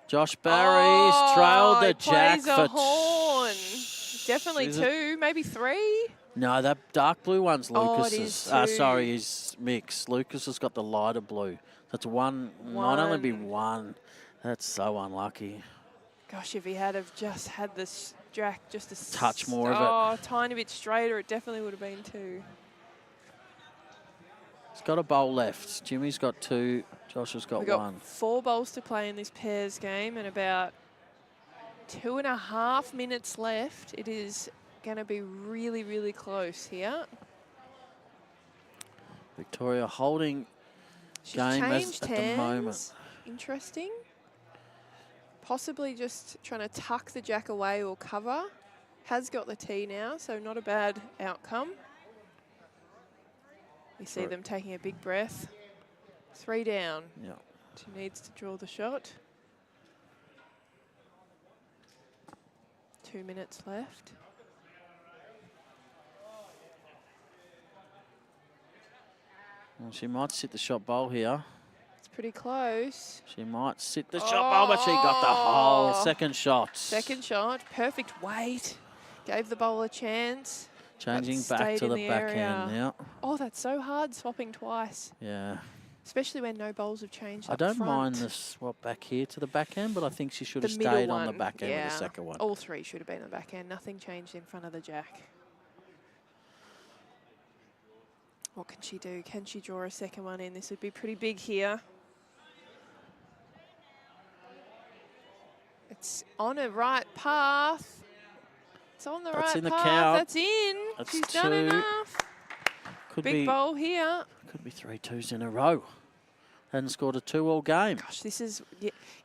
Josh Barry's trailed the he jack plays a for horn. Definitely Is it- 2, maybe 3. No, that dark blue one's Oh, it Lucas's. is too. Sorry, his mix. Lucas has got the lighter blue. That's one. Might only be one. That's so unlucky. Gosh, if he had have just had this jack just a Touch more of it. Oh, tiny bit straighter, it definitely would have been 2. He's got a bowl left. Jimmy's got 2. Josh has got We've got 1. 4 bowls to play in this pairs game and about 2.5 minutes left. It is going to be really, really close here. Victoria holding She's game changed at the hands. moment. Interesting. Possibly just trying to tuck the jack away or cover. Has got the tee now, so not a bad outcome. You see them taking a big breath. 3 down. Yeah. She needs to draw the shot. 2 minutes left. Well, she might sit the shot bowl here. It's pretty close. She might sit the shot bowl, but she got the whole second shot. Second shot, perfect weight. Gave the bowler a chance. Changing but back stayed to in the backhand area. now. Oh, that's so hard, swapping twice. Yeah. Especially when no bowls have changed I up don't front. mind the swap back here to the backhand, but I think she should The have middle stayed on the one, backhand yeah. with the second one. All 3 should have been on the backhand. Nothing changed in front of the jack. What can she do? Can she draw a second one in? This would be pretty big here. It's on a right path. It's on the That's right in the path. count. That's in. That's She's done 2. enough. Could Big be bowl here. could be 3 twos in a row. hadn't scored a 2-all game. Gosh, this is,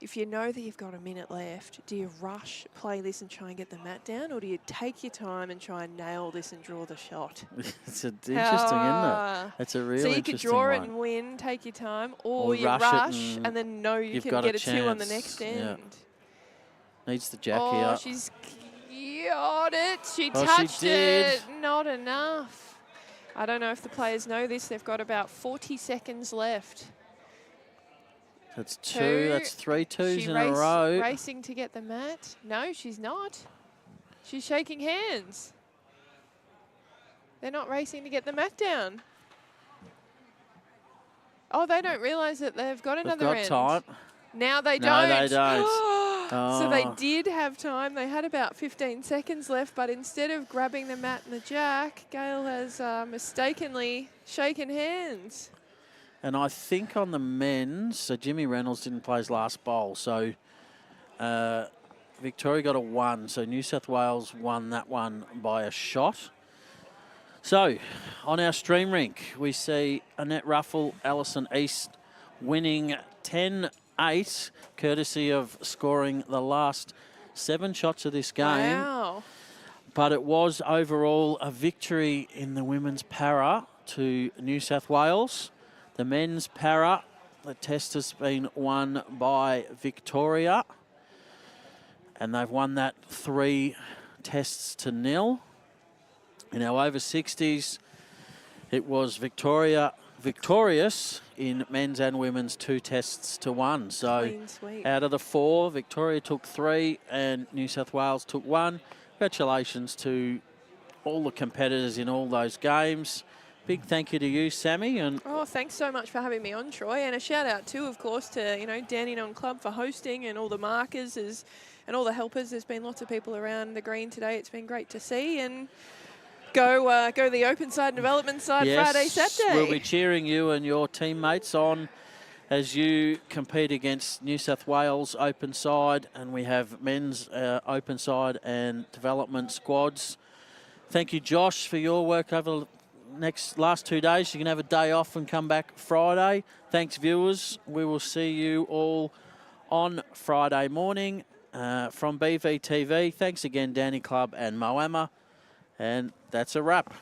if you know that you've got a minute left, do you rush, play this and try and get the mat down, or do you take your time and try and nail this and draw the shot? It's interesting, isn't it? It's a real So you interesting could draw it one. and win, take your time, or you rush rush it and then know you you've can got get a a 2 on the chance. next end. Needs the jack Oh, here. she's got it. She Oh, she touched did. it. Not enough. I don't know if the players know this. They've got about 40 seconds left. That's 2. That's 3 twos in a row. Racing to get the mat. No, she's not. She's shaking hands. They're not racing to get the mat down. Oh, they don't realise that they've got another end. Time. Now they No, don't. they don't. So they did have time. They had about 15 seconds left, but instead of grabbing the mat and the jack, Gail has mistakenly shaken hands. And I think on the men's, so Jimmy Reynolds didn't play his last bowl, so Victoria got a 1, so New South Wales won that one by a shot. So on our stream rink, we see Annette Ruffle, Alison East winning 10-8, courtesy of scoring the last 7 shots of this game. Wow. But it was overall a victory in the women's para to New South Wales. The men's para, the test has been won by Victoria. And they've won that 3 tests to 0. In our over 60s, it was victorious in men's and women's 2 tests to 1. So Clean sweep. out of the 4, Victoria took 3 and New South Wales took 1. Congratulations to all the competitors in all those games. Big thank you to you, Sammy. And oh, thanks so much for having me on, Troy. And a shout out too, of course, to Dandenong Club for hosting and all the markers and all the helpers. There's been lots of people around the green today. It's been great to see. And go the open side and development side Friday, Saturday. We'll be cheering you and your teammates on as you compete against New South Wales open side, and we have men's open side and development squads. Thank you, Josh, for your work over the last 2 days. You can have a day off and come back Friday. Thanks, viewers. We will see you all on Friday morning from BVTV. Thanks again, Danny Club and Moama. And that's a wrap.